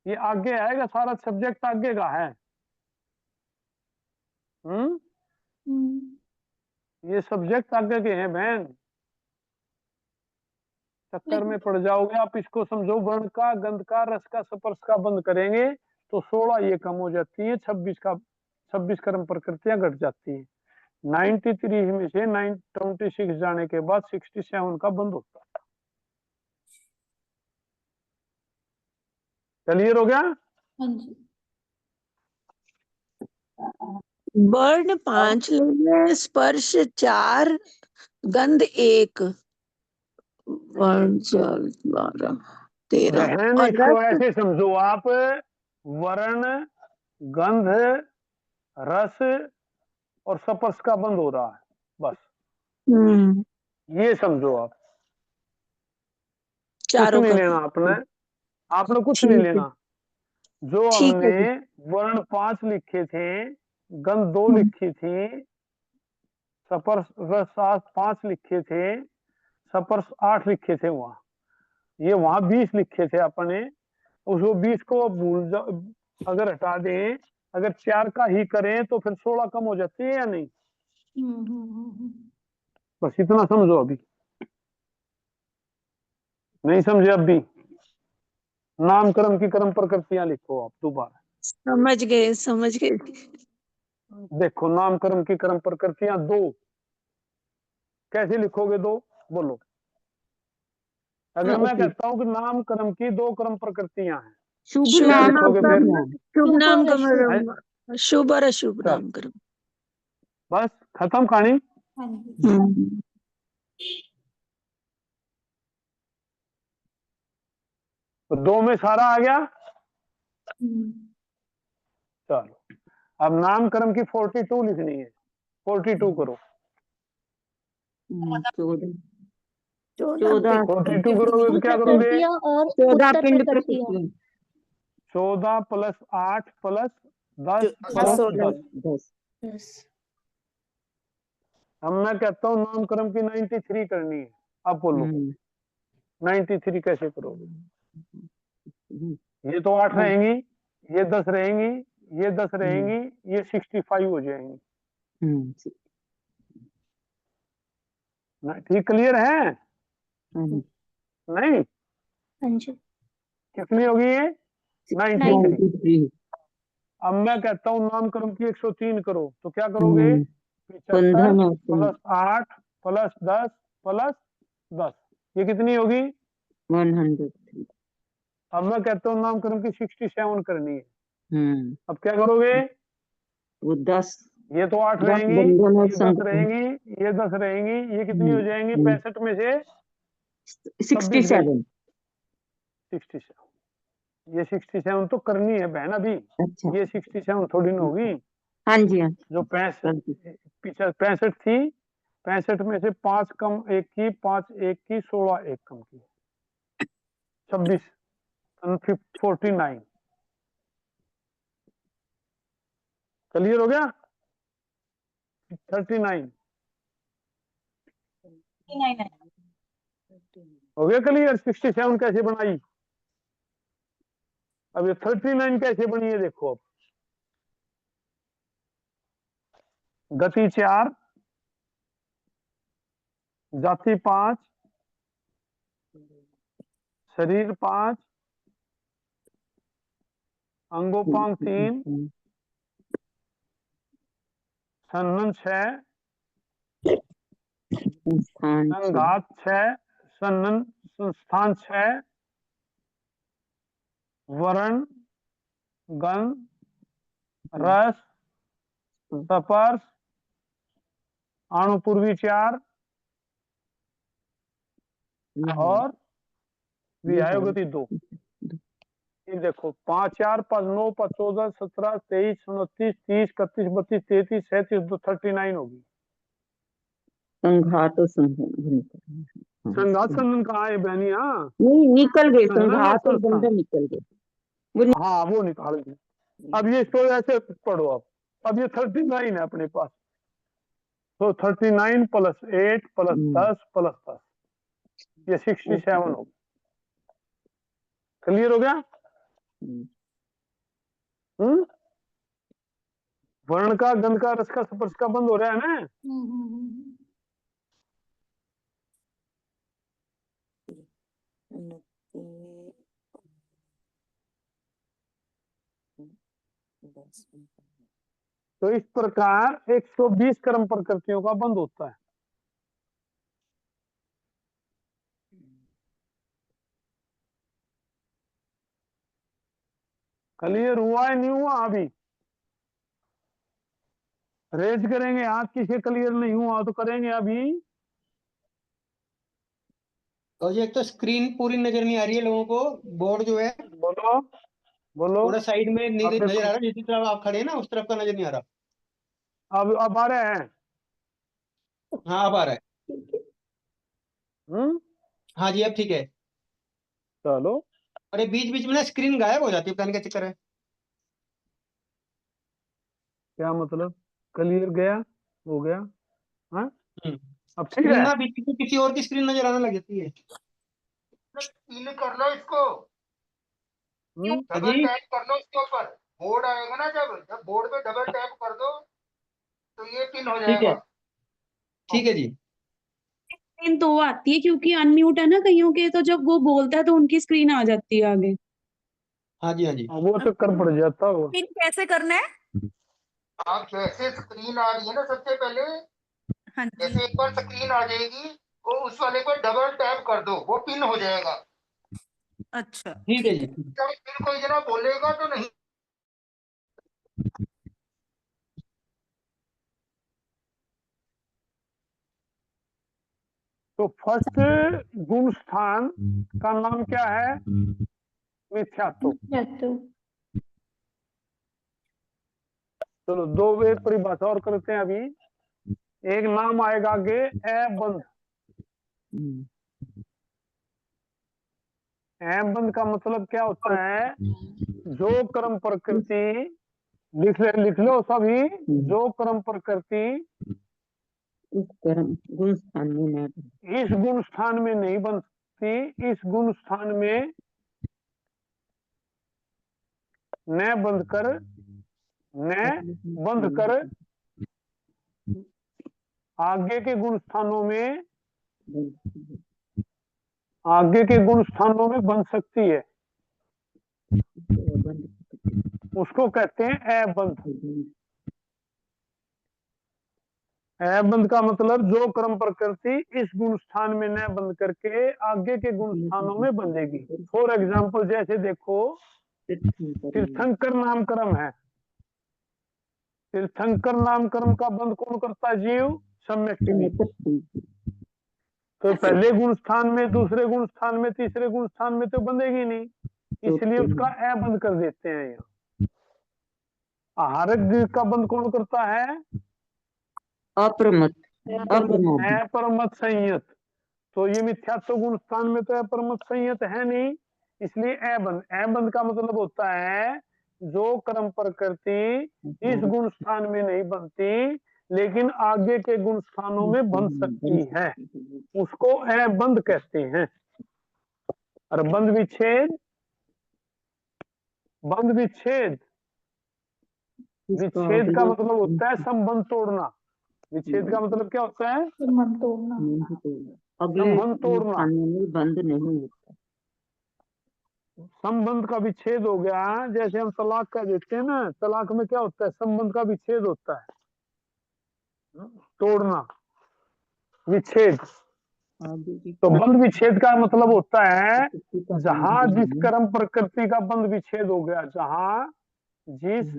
ये आगे आएगा, सारा सब्जेक्ट आगे का है। ये सब्जेक्ट आगे के हैं बहन, चक्कर में पड़ जाओगे आप। इसको समझो, वर्ण का, गंध का, रस का, स्पर्श का बंद करेंगे तो 16 ये कम हो जाती है, 26 कर्म प्रकृतियां घट जाती है। 93 में से 26 जाने के बाद 67 का बंद होता है। क्लियर हो गया? हाँ जी। वर्ण 5 लेंगे, स्पर्श 4, गंध 1, वर्ण 4, 12, 13 बहन और इसको रस। ऐसे समझो आप, वर्ण, गंध, रस और स्पर्श का बंद हो रहा है, बस ये समझो आप। कुछ चारों नहीं का। लेना आपने कुछ ठीक नहीं है, लेना। जो ठीक है हमने जी। वर्ण 5 लिखे थे, गंध 2 लिखी थी, स्पर्श रस 5 लिखे थे, स्पर्श 8 लिखे थे, वहां ये वहां 20 लिखे थे अपने। उसको 20 को भूल जाओ, अगर हटा दें, अगर 4 का ही करें तो फिर 16 कम हो जाती है या नहीं? बस इतना समझो। अभी नहीं समझे? अभी नामकरण की कर्म प्रकृतियां लिखो आप दोबारा। समझ गए, समझ गए। देखो, नामकरण की कर्म प्रकृतियां 2 कैसे लिखोगे? 2 बोलो। अगर मैं कहता हूं कि नामकरण की 2 कर्म प्रकृतियां हैं, शुभ शुभ क्या नाम नाम लिखोगे फिर? कर्म, शुभ नाम शुभ और अशुभ। कर्म, शुभ और अशुभ चल, नाम कर्म। बस खत्म कहानी। हाँ जी। तो 2 में सारा आ गया। चलो, अब नामकरण की 42 लिखनी है। 42 करो। 14 42 करोगे तो क्या करोगे? प्रकृतियां और 14 उत्तर पिंड प्रकृतियां। प्रकृति 14 + 8 + 10 + 10। 10 अब मैं कहता हूँ नामकरण की 93 करनी है। अब बोलो 93 कैसे करोगे? ये तो 8 रहेंगी, ये 10 रहेंगी, ये 10 रहेंगी, ये 65 हो जाएंगी। ठीक, क्लियर है? नहीं? हाँ जी। कितनी होगी ये? 93। 93 अब मैं कहता हूँ नामकरण की 103 करो, तो क्या करोगे? 75 बंधन और + 8 + 10 + 10, ये कितनी होगी? 103 अब मैं कहता हूँ नामकरण की 67 करनी है। अब क्या करोगे? वो 10 ये तो 8 10 रहेंगी, बंधन और ये 10 संगठन रहेंगी, ये 10 रहेंगी, ये कितनी हो जाएंगी? 65 में से 26 गई, 67 67। ये 67 तो करनी है बहन अभी। अच्छा ये 67 थोड़ी ना होगी। हाँ जी हाँ जो 65 थी, 65 में से 5 कम 1 की, 5 1 की, 16 1 कम की, 26, 49। क्लियर हो गया? 39 हो गया क्लियर? 67 कैसे बनाई? अब ये 39 कैसे बनी है देखो। अब गति 4, जाति 5, शरीर 5, अंगोपांग 3, संघन 6, संघात 6, संघन संस्थान 6, वर्ण, गंध, रस, स्पर्श, अणुपूर्वी 4 और विहाय गति 2। ये देखो 5 4 5 9 5 14 17 23 29 30 31 32 33 37 39 होगी। संघात और संबंध संघात संबंध कहाँ है बहनी? हाँ नहीं निकल गए, संघात संघात और संस्थान। बंधन निकल गए। हाँ वो निकाल दी। अब ये तो ऐसे पढ़ो आप। अब ये 39 है अपने पास, तो 39 + 8 + 10 + 10 ये 67 होगा। क्लियर हो गया? वर्ण का, गंध का, रस का, स्पर्श का बंद हो रहा है ना। तो इस प्रकार 120 कर्म प्रकृतियों का बंद होता है। क्लियर हुआ है नहीं हुआ? अभी रेज करेंगे हाथ, किसी क्लियर नहीं हुआ तो करेंगे अभी। और ये एक तो स्क्रीन पूरी नजर नहीं आ रही है लोगों को, बोर्ड जो है बोलो बोलो। थोड़ा साइड में अब नजर देखो, आ रहा है, जिस तरफ आप खड़े हैं ना उस तरफ का नजर नहीं आ रहा। अब आ रहे हैं। हाँ अब आ रहा है। हाँ जी अब ठीक है। चलो अरे बीच बीच में ना स्क्रीन गायब हो जाती है, पता नहीं क्या चक्कर है। क्या मतलब? क्लियर गया हो गया? हाँ अब ठीक स्क्रीन है। ना बीच में किसी और की स्क्रीन नजर आने लग जाती है। क्लिक कर लो इसको, हम्म, हाँ डबल जी टैप कर लो इसके ऊपर। बोर्ड आएगा ना, जब जब बोर्ड पे डबल टैप कर दो तो ये पिन हो ठीक है, जाएगा। ठीक है जी। स्क्रीन तो वो आती है क्योंकि अनम्यूट है ना कईयों के, तो जब वो बोलता है तो उनकी स्क्रीन आ जाती है आगे। हाँ जी हाँ जी। वो तो कर पड़ जाता हो। कैसे करना है? आप जैसे स्क्रीन आ रही है ना, सबसे पहले हाँ जैसे एक बार स्क्रीन आ जाएगी वो उस वाले पर डबल टैप कर दो, वो पिन हो जाएगा। अच्छा ठीक है जी। जब फिर कोई जना बोलेगा तो नहीं। तो फर्स्ट गुण स्थान का नाम क्या है? मिथ्यात्व। चलो दो वे परिभाषा और करते हैं अभी। एक नाम आएगा आगे अबंध। अबंध का मतलब क्या होता है? जो कर्म प्रकृति, लिख लो सभी, जो कर्म प्रकृति इस कर्म गुण स्थान में न बने। इस गुण स्थान में नहीं बनती, इस गुण स्थान में न बंध कर आगे के गुण स्थानों में, आगे के गुण स्थानों में बन सकती है, उसको कहते हैं अबंध। अबंध का मतलब जो कर्म प्रकृति इस गुण स्थान में न बंध करके आगे के गुण स्थानों में बंधेगी। फॉर एग्जाम्पल जैसे देखो तीर्थंकर नाम कर्म है, तीर्थंकर नाम कर्म का बंध कौन करता है? जीव सम्यक टिनी। तो पहले गुण स्थान में, दूसरे गुण स्थान में, तीसरे गुण स्थान में तो बंधेगी नहीं, इसलिए उसका अ बंद कर देते हैं। यहाँ आहारक का बंद कौन करता है? अप्रमत अपरमत संयत। तो ये मिथ्यात्व गुण स्थान में तो अपरमत संयत है नहीं, इसलिए अबंध। अबंध का मतलब होता है जो कर्म प्रकृति इस गुण स्थान में नहीं बनती लेकिन आगे के गुण स्थानों में बन सकती है, उसको अबंध कहते हैं। और बंध विच्छेद, बंध विच्छेद, विच्छेद का मतलब होता है संबंध तोड़ना। विच्छेद का मतलब क्या होता है? संबंध तोड़ना। अगले संबंध तोड़ना। स्थानों में बंद नहीं होता। संबंध का विच्छेद हो गया, जैसे हम तलाक का देखते हैं ना, तलाक में क्या होता है? संबंध का विच्छेद होता है, तोड़ना, विच्छेद। आगे की तो बंध विच्छेद का मतलब होता है प्रकृति का जहां बंध जिस नहीं, कर्म प्रकृति का बंध विच्छेद हो गया, जहां जिस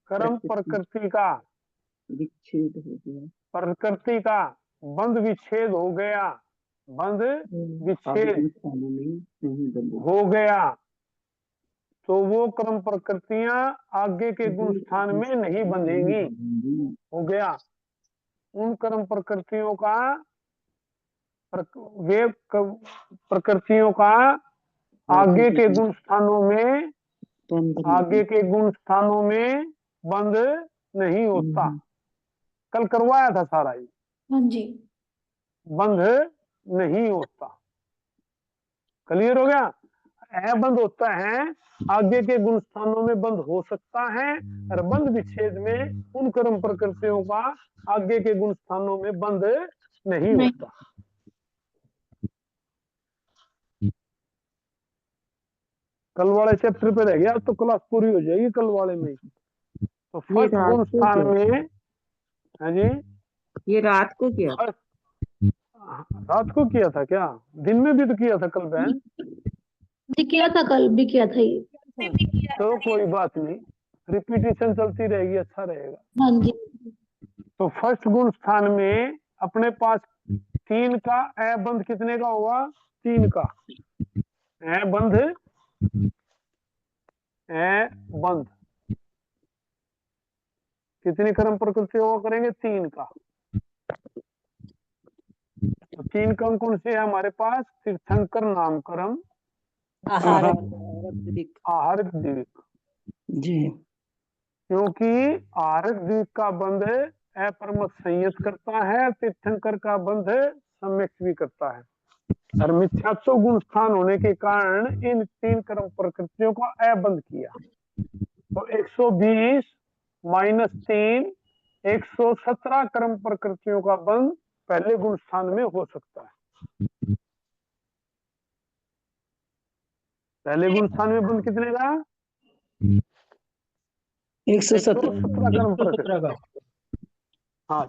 कर्म प्रकृति का विच्छेद हो गया। बंध विच्छेद हो गया, बंध आगे विच्छेद गुण स्थानों में नहीं बंधे। हो गया, तो वो कर्म प्रकृतियां आगे के गुण स्थान में नहीं बंधेंगी। हो गया, उन कर्म प्रकृतियों का वे प्रकृतियों का आगे के गुण स्थानों में बंध नहीं होता। कल करवाया था सारा ये, हाँ जी। बंध नहीं होता। क्लियर हो गया? बंध होता है, आगे के गुण स्थानों में बंध हो सकता है, और बंध विच्छेद में उन कर्म प्रकृतियों का आगे के गुण स्थानों में बंध नहीं होता। कल वाले चैप्टर पे रह गया, तो क्लास पूरी हो जाएगी कल वाले में। तो फर्स्ट रात गुण को स्थान क्या? में, हाँ जी, ये रात को क्या? रात को किया था क्या? दिन में भी तो किया था कल बहन। भी किया था, कल भी किया था ये। तो कोई बात नहीं, रिपीटेशन चलती रहेगी, अच्छा रहेगा। हाँ जी। तो फर्स्ट गुण स्थान में अपने पास 3 का ए बंध कितने का होगा? 3 का ए बंध, कितनी कर्म प्रकृति होगा करेंगे? 3 का। तो 3 कर्म कौन से है हमारे पास? तीर्थंकर नाम कर्म, आहारक द्विक। जी। क्योंकि आहारक द्विक का बंध अपरमत संयत करता है, तीर्थंकर का बंध सम्यक भी करता है, और मिथ्यात्व गुण स्थान होने के कारण इन 3 कर्म प्रकृतियों को अबंध किया। तो 120 - 3 117 कर्म प्रकृतियों का बंध पहले गुण स्थान में हो सकता है। पहले गुण स्थान में बंध कितने का? 117 कर्म प्रकृति का। हाँ,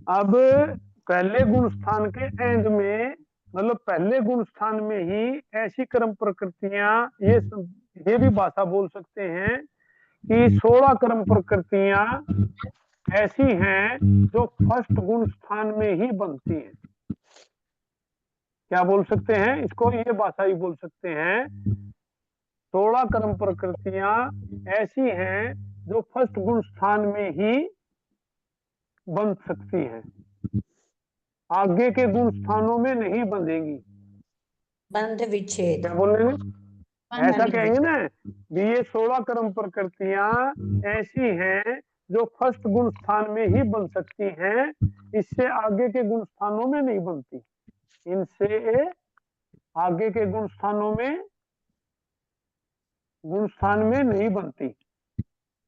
अब पहले गुण स्थान के एंड में, मतलब पहले गुण स्थान में ही ऐसी कर्म प्रकृतियां, ये भी भाषा बोल सकते हैं कि 16 कर्म प्रकृतियां ऐसी हैं जो फर्स्ट गुण स्थान में ही बनती हैं। क्या बोल सकते हैं इसको? ये भाषा ही बोल सकते हैं, 16 कर्म प्रकृतियां ऐसी हैं जो फर्स्ट गुण स्थान में ही बन सकती हैं, आगे के गुण स्थानों में नहीं बंधेंगी। बंध विच्छेद। क्या बोल रहे हैं? ऐसा कहेंगे ना भी ये 16 कर्म प्रकृतियां ऐसी हैं जो फर्स्ट गुण स्थान में ही बन सकती हैं, इससे आगे के गुण स्थानों में नहीं बनती। इनसे आगे के गुण स्थान में नहीं बनती।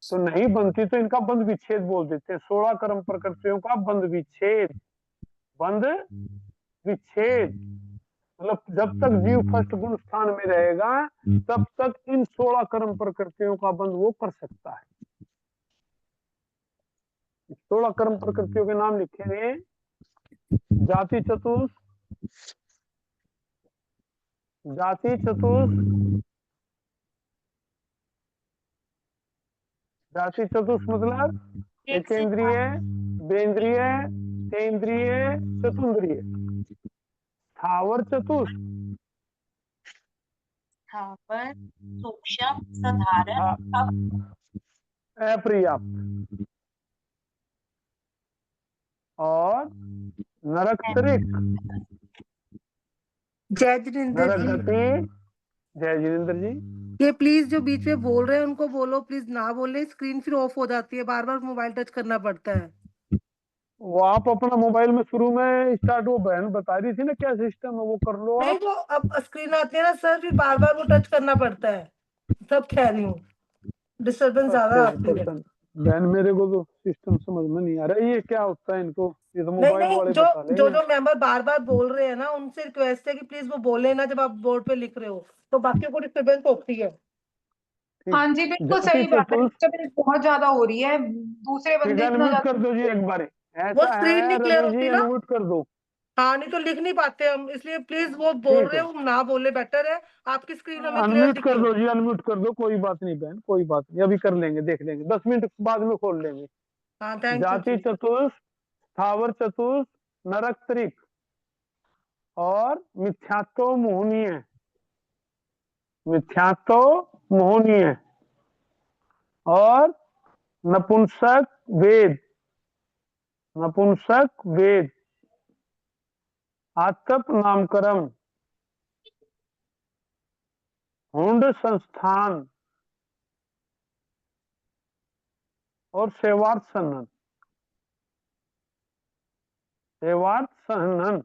तो नहीं बनती तो इनका बंध विच्छेद बोल देते हैं। 16 कर्म प्रकृतियों का बंध विच्छेद, मतलब जब तक जीव फर्स्ट गुण स्थान में रहेगा तब तक इन 16 कर्म प्रकृतियों का बंध वो कर सकता है। 16 कर्म प्रकृतियों के नाम लिखेंगे: जाति चतुष्ट, मतलब एकेंद्रिय, बेंद्रिय, तेंद्रिय, चतुंद्रिय। स्थावर चतुष्ट, स्थावर, सूक्ष्म, साधारण, अपर्याप्त, और नरक जय जिनेंद्र जी, जय जिनेंद्र जी। ये प्लीज जो बीच में बोल रहे हैं उनको बोलो प्लीज ना बोले, स्क्रीन फिर ऑफ हो जाती है, बार बार मोबाइल टच करना पड़ता है। वो आप अपना मोबाइल में शुरू में स्टार्ट, वो बहन बता रही थी ना क्या सिस्टम है, वो कर लो नहीं, आप। वो अब स्क्रीन आती है ना सर, फिर बार बार वो टच करना पड़ता है, सब कह रही हूँ, डिस्टर्बेंस ज्यादा आती है। बहन मेरे को तो सिस्टम समझ में नहीं आ रहा, ये क्या होता है इनको, ये तो नहीं मोबाइल नहीं, वाले जो बता जो लेंगे। जो मेंबर बार बार बोल रहे हैं ना, उनसे रिक्वेस्ट है कि प्लीज वो बोले ना जब आप बोर्ड पे लिख रहे हो, तो बाकी को डिस्टर्बेंस होती है। हाँ जी बिल्कुल सही बात है, डिस्टर्बेंस बहुत ज्यादा हो रही है, दूसरे बंदे इतना अनम्यूट ज्यादा। कर दो जी एक बार, वो ऐसा स्क्रीन है नहीं क्लियर रवि होती जी, ना। अनम्यूट कर दो। हाँ, नहीं तो लिख नहीं पाते हम, इसलिए प्लीज वो बोल ठीक रहे है, हो ना बोले, बेटर है आपकी स्क्रीन हमें क्लियर अनम्यूट कर दिखे। दो जी, अनम्यूट कर दो, कोई बात नहीं बहन, कोई बात नहीं, अभी कर लेंगे, देख लेंगे, 10 मिनट बाद में खोल लेंगे। हाँ, थैंक यू जाति जी। चतुष्ट, स्थावर चतुष्ट, नरक और मिथ्यात्व मोहनीय, मिथ्यात्व मोहनीय और नपुंसक वेद, नपुंसक वेद, आतप नामकरण, हुंड संस्थान और सेवार्थ संहनन, सेवार्थ संहनन।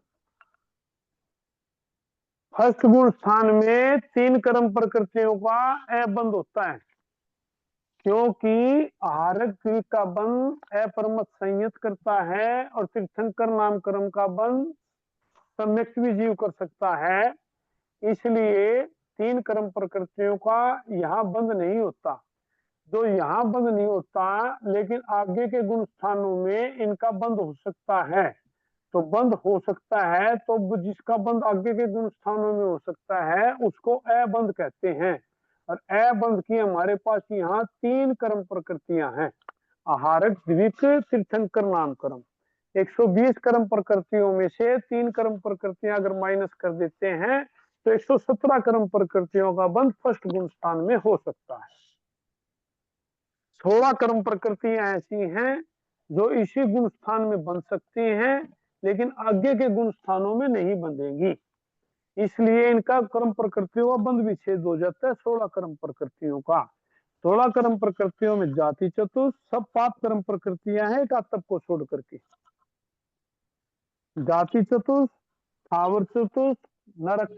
फर्स्ट गुण स्थान में 3 कर्म प्रकृतियों का बंध होता है, क्योंकि आहारक क्रिया का बंध अपरमत संयत करता है और तीर्थंकर नाम कर्म का बंध सम्यक भी जीव कर सकता है, इसलिए 3 कर्म प्रकृतियों का यहाँ बंध नहीं होता। जो यहाँ बंध नहीं होता, लेकिन आगे के गुण स्थानों में इनका बंध हो सकता है, तो बंद हो सकता है, तो जिसका बंद आगे के गुण स्थानों में हो सकता है उसको अबंध कहते हैं। और अबंध की हमारे पास यहाँ 3 कर्म प्रकृतियां हैं, आहारक, द्विक, तीर्थंकर नाम कर्म। 120 कर्म प्रकृतियों में से 3 कर्म प्रकृतियां अगर माइनस कर देते हैं तो 117 कर्म प्रकृतियों का बंध फर्स्ट गुण स्थान में हो सकता है। 16 कर्म प्रकृतियां ऐसी हैं जो इसी गुण स्थान में बन सकती हैं, लेकिन आगे के गुण स्थानों में नहीं बंधेगी, इसलिए इनका कर्म प्रकृतियों का बंध विच्छेद हो जाता है 16 कर्म प्रकृतियों का। 16 कर्म प्रकृतियों में जाति चतुष्ट, सब पाप कर्म प्रकृतियां हैं एक आतप को छोड़ करके। जाति चतुष्ट, स्थावर चतुष्ट, नरक,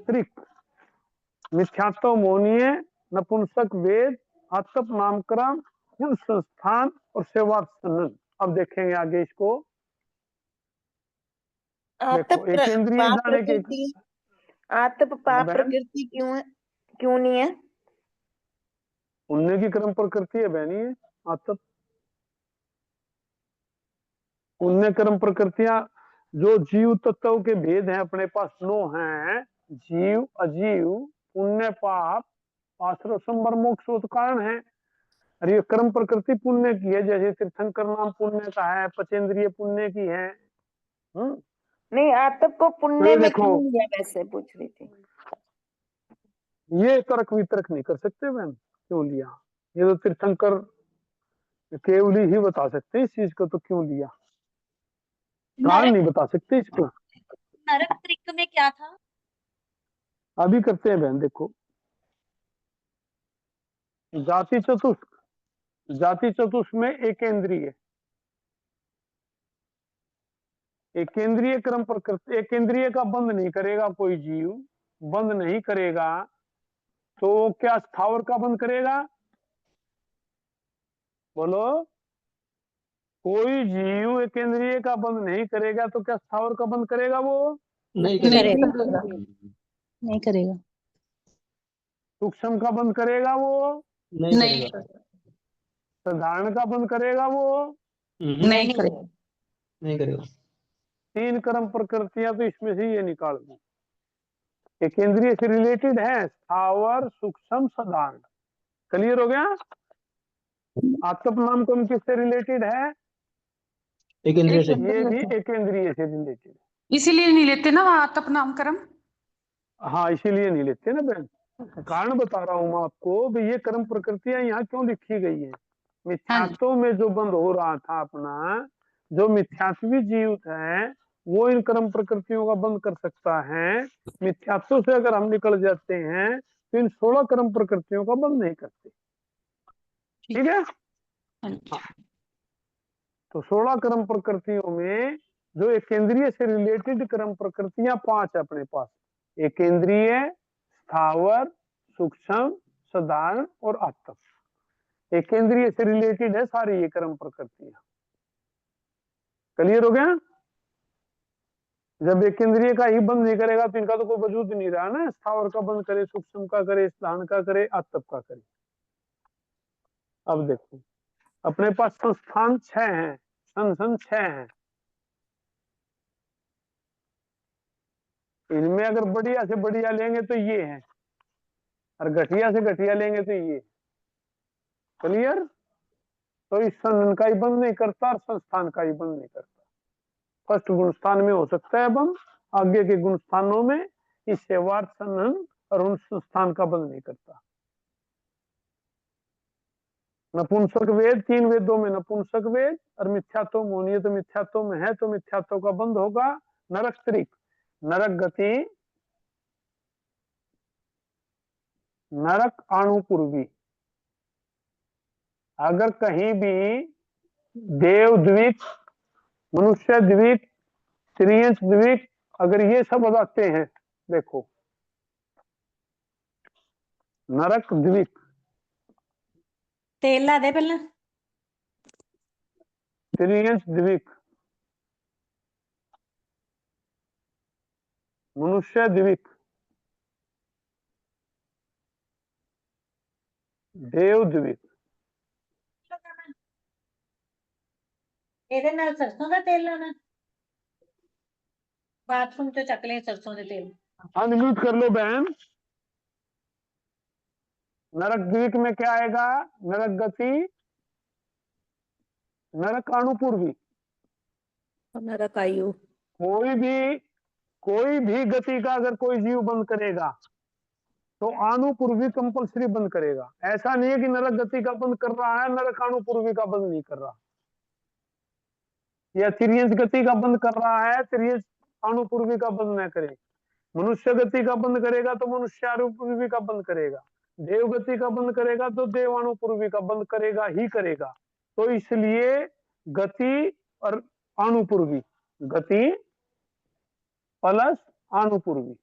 मिथ्यात्व मोहनीय, नपुंसक वेद, आतप नामकरण, संस्थान और सेवार्थ संहनन। अब देखेंगे आगे इसको, देखो एक इंद्रिय पाप जाने के प्रकृति, आतप पाप बहन, प्रकृति क्यों है, क्यों नहीं है? पुण्य की कर्म प्रकृति है बहनी है आतप। पुण्य कर्म प्रकृतियां जो जीव तत्व के भेद हैं अपने पास 9 हैं, जीव, अजीव, पुण्य, पाप, आश्रय, संवर, मोक्ष कारण है। और ये कर्म प्रकृति पुण्य की है, जैसे तीर्थंकर नाम पुण्य का है, पचेंद्रिय पुण्य की है। नहीं, आतप को पुण्य ये में देखो, क्यों लिया, वैसे पूछ रही थी। ये तर्क वितर्क नहीं कर सकते बहन, क्यों लिया, ये तो तीर्थंकर केवल ही बता सकते इस चीज को, तो क्यों लिया, कारण नहीं बता सकते इसको। नरक त्रिक में क्या था? अभी करते हैं बहन, देखो जाति चतुष्ट, जाति चतुष्ट में एक इंद्रिय, एक केंद्रीय क्रम प्रकृति, एक केंद्रीय का बंद नहीं करेगा कोई जीव, बंद नहीं करेगा तो क्या स्थावर का बंद करेगा, बोलो, कोई जीव एक केंद्रीय का बंद नहीं करेगा तो क्या स्थावर का बंद करेगा, वो नहीं करेगा। नहीं करेगा। सूक्ष्म का बंद करेगा वो, नहीं करेगा। साधारण का बंद करेगा वो, नहीं करेगा। नहीं करेगा। 3 कर्म प्रकृतियां तो इसमें से ये निकाल दो, एक केंद्रीय से रिलेटेड है, स्थावर, सूक्ष्म, साधारण। क्लियर हो गया। आत्म नाम कर्म किससे रिलेटेड है, एक इंद्रिय से। ये भी एक केंद्रीय से रिलेटेड है। इसीलिए नहीं लेते ना वहाँ आतप नाम कर्म। हाँ, इसीलिए नहीं लेते ना बहन, कारण बता रहा हूँ मैं आपको भाई, ये कर्म प्रकृतियां यहाँ क्यों लिखी गई है। मिथ्यात्व में जो बंद हो रहा था अपना, जो मिथ्यात्वी जीव है वो इन कर्म प्रकृतियों का बंद कर सकता है। मिथ्यात्व से अगर हम निकल जाते हैं तो इन 16 कर्म प्रकृतियों का बंद नहीं करते, ठीक है। हाँ। तो 16 कर्म प्रकृतियों में जो एक केंद्रीय से रिलेटेड कर्म प्रकृतियां 5 है अपने पास, एक केंद्रीय, स्थावर, सूक्ष्म, साधारण और आत्म। एक केंद्रीय से रिलेटेड है सारी ये कर्म प्रकृतियां। क्लियर हो गया। जब एक केंद्रीय का ही बंद नहीं करेगा तो इनका तो कोई वजूद नहीं रहा ना, स्थावर का बंद करे, सूक्ष्म का करे, साधारण का करे, आत्म का करे। अब देखो अपने पास संस्थान 6 हैं, संस्थान 6 हैं। इनमें अगर बढ़िया से बढ़िया लेंगे तो ये है, और घटिया से घटिया लेंगे तो ये। क्लियर? तो इस संघ का ही बंद नहीं करता और संस्थान का ही बंद नहीं करता। फर्स्ट गुण स्थान में हो सकता है बंद, आगे के गुण स्थानों में इस सेवार्थ संघ और उन संस्थान का बंद नहीं करता। नपुंसक वेद, 3 वेदों में नपुंसक वेद और मिथ्यात्व होनी है तो मिथ्यात्व में है तो मिथ्यात्व का बंद होगा। नरक त्रिक, नरक गति, नरक अणुपूर्वी। अगर कहीं भी देव द्विक, मनुष्य द्विक, त्रियंश द्विक, अगर ये सब बताते हैं, देखो नरक द्विक, तेल ला दे पहले। त्रियंश द्विक, मनुष्य द्विक, देव द्विक, ਇਹਦੇ ਨਾਲ ਸਰਸੋਂ ਦਾ ਤੇਲ ਲਾਣਾ, ਬਾਥਰੂਮ ਚੋਂ ਚੱਕ ਲੈ ਸਰਸੋਂ ਦੇ ਤੇਲ। अनम्यूट कर लो बहन। नरक द्विक में क्या आएगा? नरक गति, नरक अणुपूर्वी। नरक आयु। कोई भी गति का अगर कोई जीव बंद करेगा तो अणुपूर्वी कंपल्सरी बंद करेगा। ऐसा नहीं है कि नरक गति का बंद कर रहा है, नरक अणुपूर्वी का बंद नहीं कर रहा, या त्रियंश गति का बंद कर रहा है, त्रियंश अणुपूर्वी का बंद न करे। मनुष्य गति का बंद करेगा तो मनुष्य अणुपूर्वी का बंद करेगा, देव गति का बंद करेगा तो देव अणुपूर्वी का बंद करेगा ही करेगा। तो इसलिए गति और अणुपूर्वी, गति प्लस अणुपूर्वी,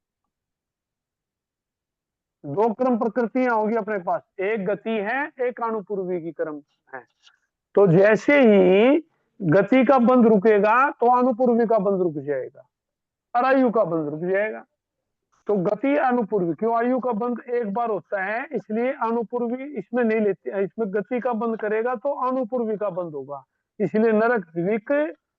2 क्रम प्रकृतियां होगी अपने पास, एक गति है एक अणुपूर्वी की क्रम है। तो जैसे ही गति का बंद रुकेगा तो अणुपूर्वी का बंद रुक जाएगा और आयु का बंद रुक जाएगा। तो गति अणुपूर्वी, क्यों आयु का बंद एक बार होता है इसलिए अणुपूर्वी इसमें नहीं लेते, इसमें गति का बंद करेगा तो अणुपूर्वी का बंद होगा, इसलिए नरक द्विक,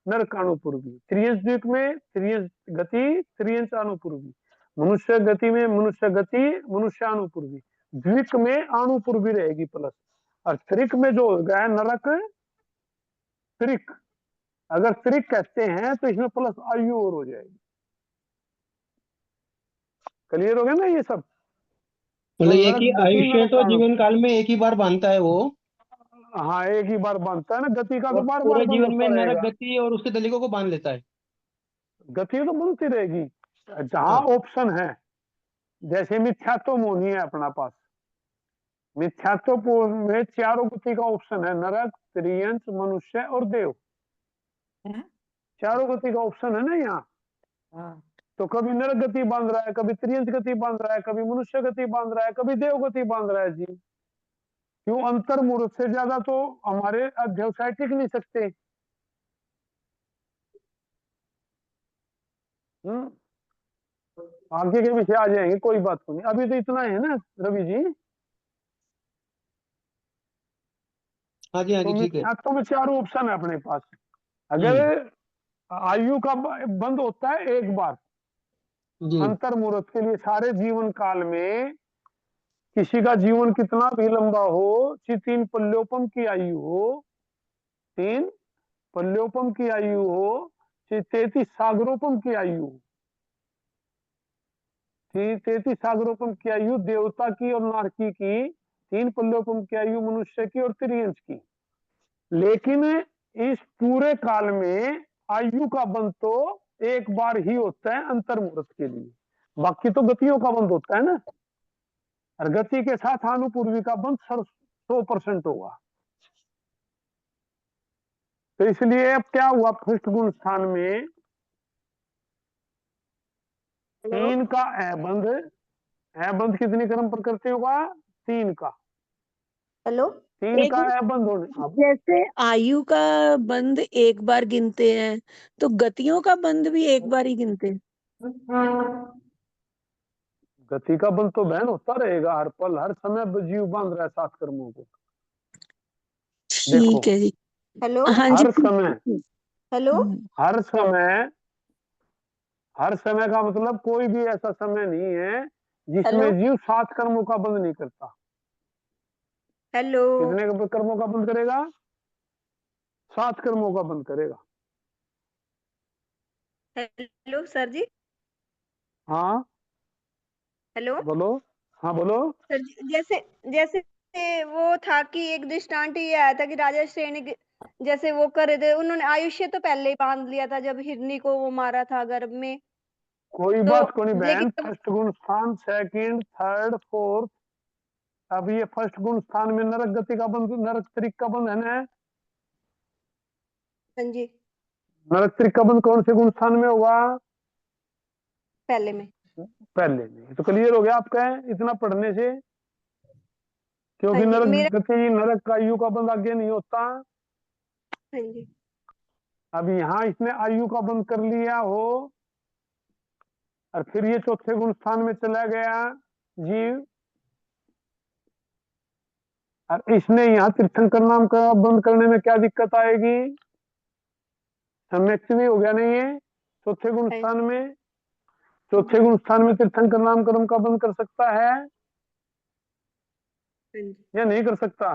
नरक अणुपूर्वी। त्रियंश द्विक में त्रियंश गति, त्रियंश अणुपूर्वी। मनुष्य गति में मनुष्य गति, मनुष्य अणुपूर्वी। द्विक में अणुपूर्वी रहेगी प्लस, और त्रिक में जो होगा नरक त्रिक, अगर त्रिक कहते हैं तो इसमें प्लस आयु और हो जाएगी। क्लियर हो गया ना ये सब? मतलब तो एक नरक ही गति, आयुष्य नरक तो अणु, जीवन काल में एक ही बार बांधता है वो, हाँ एक ही बार बांधता है ना, गति का तो और बार बार पूरे बंद जीवन में होता नरक रहेगा। गति और उसके दलिकों को बांध लेता है। गति तो बनती रहेगी जहां हाँ। ऑप्शन है, जैसे मिथ्यात्व मोही है अपना पास, मिथ्यात्व में चारों गति का ऑप्शन है, नरक, त्रियंश, मनुष्य और देव, चारों गति का ऑप्शन है ना यहाँ। तो कभी नरक गति बांध रहा है, कभी त्रियंश गति बांध रहा है, कभी मनुष्य गति बांध रहा है, कभी देव गति बांध रहा है जी। क्यों? अंतर मुहूर्त से ज्यादा तो हमारे अध्यवसाय टिक नहीं सकते। आगे के विषय आ जाएंगे, कोई बात नहीं, अभी तो इतना है ना रवि जी। हाँ जी, हाँ जी, ठीक है। तो में चारों ऑप्शन है अपने पास। अगर आयु का बंद होता है एक बार जी। अंतर मुहूर्त के लिए, सारे जीवन काल में किसी का जीवन कितना भी लंबा हो, 3 पल्योपम की आयु हो, 3 पल्योपम की आयु हो, 33 सागरोपम की आयु हो, 33 सागरोपम की आयु देवता की और नारकी की, 3 पल्योपम की आयु मनुष्य की और त्रियंश की। लेकिन इस पूरे काल में आयु का बंद तो एक बार ही होता है अंतर मुहूर्त के लिए, बाकी तो गतियों का बंद होता है ना, और गति के साथ अणुपूर्वी का बंद 100% होगा। तो इसलिए अब क्या हुआ, फर्स्ट गुण स्थान में 3 का बंद कितनी क्रम प्रकृतियों का? 3 का। हेलो, 3 का बंद होने। जैसे आयु का बंद एक बार गिनते हैं तो गतियों का बंद भी एक बार ही गिनते हैं। गति का बंद तो बहन होता रहेगा, हर पल हर समय जीव बांध रहा है 7 कर्मों को। ठीक है जी। हेलो, हाँ जी। हर समय, हेलो, हर समय हर समय का मतलब कोई भी ऐसा समय नहीं है जिसमें हेलो जीव 7 कर्मों का बंध नहीं करता। हेलो कितने कर्मों का बंध करेगा? 7 कर्मों का बंध करेगा। हेलो सर जी। हाँ हेलो बोलो। हाँ बोलो। सर जी, जैसे जैसे वो था कि एक दृष्टांत ये आया था कि राजा श्रेणी जैसे वो कर रहे थे, उन्होंने आयुष्य तो पहले ही बांध लिया था जब हिरनी को वो मारा था गर्भ में। कोई तो बात को नहीं बहन, लेकिन फर्स्ट गुण स्थान, सेकंड, थर्ड, फोर्थ। अब ये फर्स्ट गुण स्थान में नरक गति का बंध, नरक त्रिक का बंधन है। हाँ जी नरक त्रिक का बंध कौन से गुण स्थान में होगा? पहले में। पहले में। तो क्लियर हो गया आपका इतना पढ़ने से, हाँ क्योंकि जी नरक मेरा। गति, नरक का आयु का बंध आगे नहीं होता। हाँ जी अब यहाँ इसने आयु का बंध कर लिया हो और फिर ये चौथे गुण स्थान में चला गया जीव, और इसने यहाँ तीर्थंकर नाम का बंद करने में क्या दिक्कत आएगी? सम्यक भी हो गया नहीं है चौथे गुण हाँ स्थान में। चौथे गुण स्थान में तीर्थंकर नाम कर्म का बंद कर सकता है जी या नहीं कर सकता?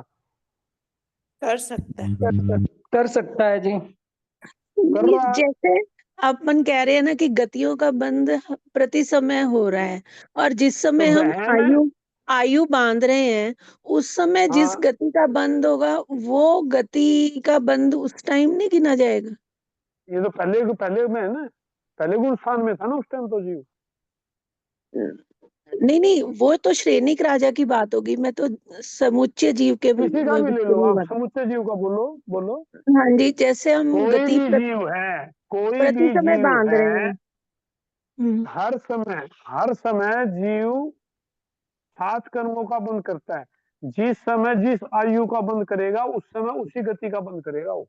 कर सकता है। कर सकता है जी। कर नहीं, रहा है। जैसे अपन कह रहे हैं ना कि गतियों का बंध प्रति समय हो रहा है, और जिस तो समय हम बहन, आयु आयु बांध रहे हैं उस समय जिस हाँ गति का बंध होगा वो गति का बंध उस टाइम नहीं गिना जाएगा। ये तो पहले में है ना, पहले गुण स्थान में था ना उस टाइम तो जीव। नहीं नहीं, वो तो श्रेणिक राजा की बात होगी, मैं तो समुच्चय जीव के किसी का भी ले लो विषय में आप, बात। समुच्चय जीव का बोलो बोलो। हाँ जी, जैसे हम कोई गति भी जीव है, कोई प्रति भी समय जीव बांध रहे है, हैं। हम्म। हर समय जीव 7 कर्मों का बंद करता है। जिस समय जिस आयु का बंद करेगा उस समय उसी गति का बंद करेगा वो।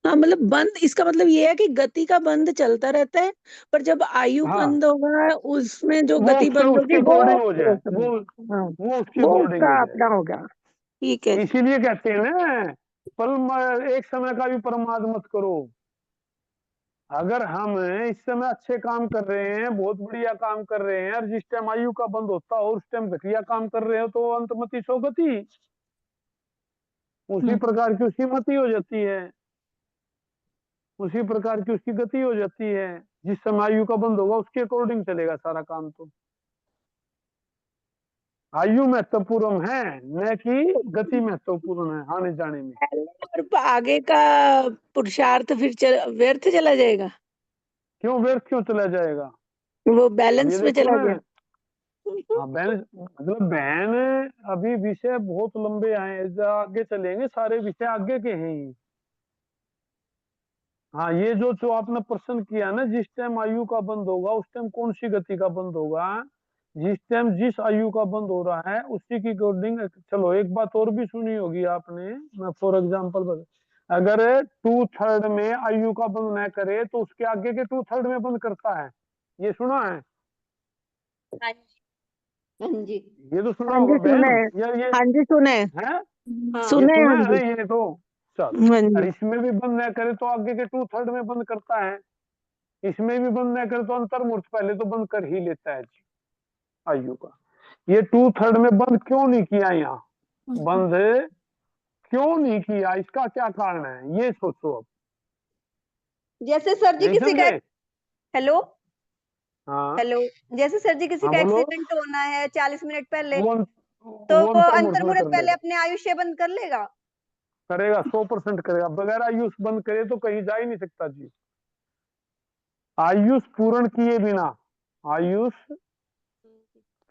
हाँ, मतलब बंद, इसका मतलब ये है कि गति का बंद चलता रहता है, पर जब आयु हाँ बंद होगा उसमें जो वो गति बंद उसके होगी वो अकॉर्डिंग हो जाए, समय। हाँ, वो उसके वो अकॉर्डिंग हो उसका जाए। अपना होगा। ठीक है जी। इसीलिए कहते हैं ना, एक समय का भी प्रमाद मत करो। अगर हम इस समय अच्छे काम कर रहे हैं, बहुत बढ़िया काम कर रहे हैं, और जिस टाइम आयु का बंद होता हो उस टाइम घटिया काम कर रहे हो, तो अंतमति सो गति, उसी प्रकार की उसकी मति हो जाती है, उसी प्रकार की उसकी गति हो जाती है। जिस समय आयु का बंद होगा उसके अकॉर्डिंग चलेगा सारा काम। तो आयु महत्वपूर्ण है, न कि गति महत्वपूर्ण है आने जाने में। और आगे का पुरुषार्थ फिर व्यर्थ चला जाएगा, क्यों व्यर्थ क्यों चला जाएगा? वो अब ये बैलेंस में देखो चला ना, गया। हाँ बहन, मतलब बहन, अभी विषय बहुत लंबे आए, आगे चलेंगे, सारे विषय आगे के हैं ही। हाँ ये जो आपने प्रश्न किया ना, जिस टाइम आयु का बंद होगा उस टाइम कौन सी गति का बंद होगा, जिस टाइम जिस आयु का बंद हो रहा है उसी की अकॉर्डिंग। चलो एक बात और भी सुनी होगी आपने, मैं फॉर एग्जाम्पल, अगर 2/3 में आयु का बंद न करे तो उसके आगे के 2/3 में बंद करता है, ये सुना है? हाँ जी हाँ जी ये तो सुना हाँ होगा जी सुने बहन, हैं। या ये हाँ जी सुने हैं। है, हाँ ये सुने हैं, सुना हाँ है ना जी। ये तो। चल, हाँ और जी। इसमें भी बंद न करे तो आगे के 2/3 में बंद करता है, इसमें भी बंद न करे तो अंतर्मुहूर्त पहले तो बंद कर ही लेता है जी आयु का। ये 2/3 में बंद क्यों नहीं किया, यहाँ बंद क्यों नहीं किया, इसका क्या कारण है ये सोचो अब। जैसे सर जी नहीं किसी का समझे? हेलो हाँ हेलो जैसे सर जी किसी हाँ का बोलो। एक्सीडेंट होना है 40 मिनट पहले, वो तो वो वो अंतर्मुहूर्त में अंतर्मुहूर्त कर पहले देगा, अपने आयुष्य बंद कर लेगा। करेगा 100% करेगा, बगैर आयुष बंद करे तो कहीं जा ही नहीं सकता जी। आयुष पूर्ण किए बिना, आयुष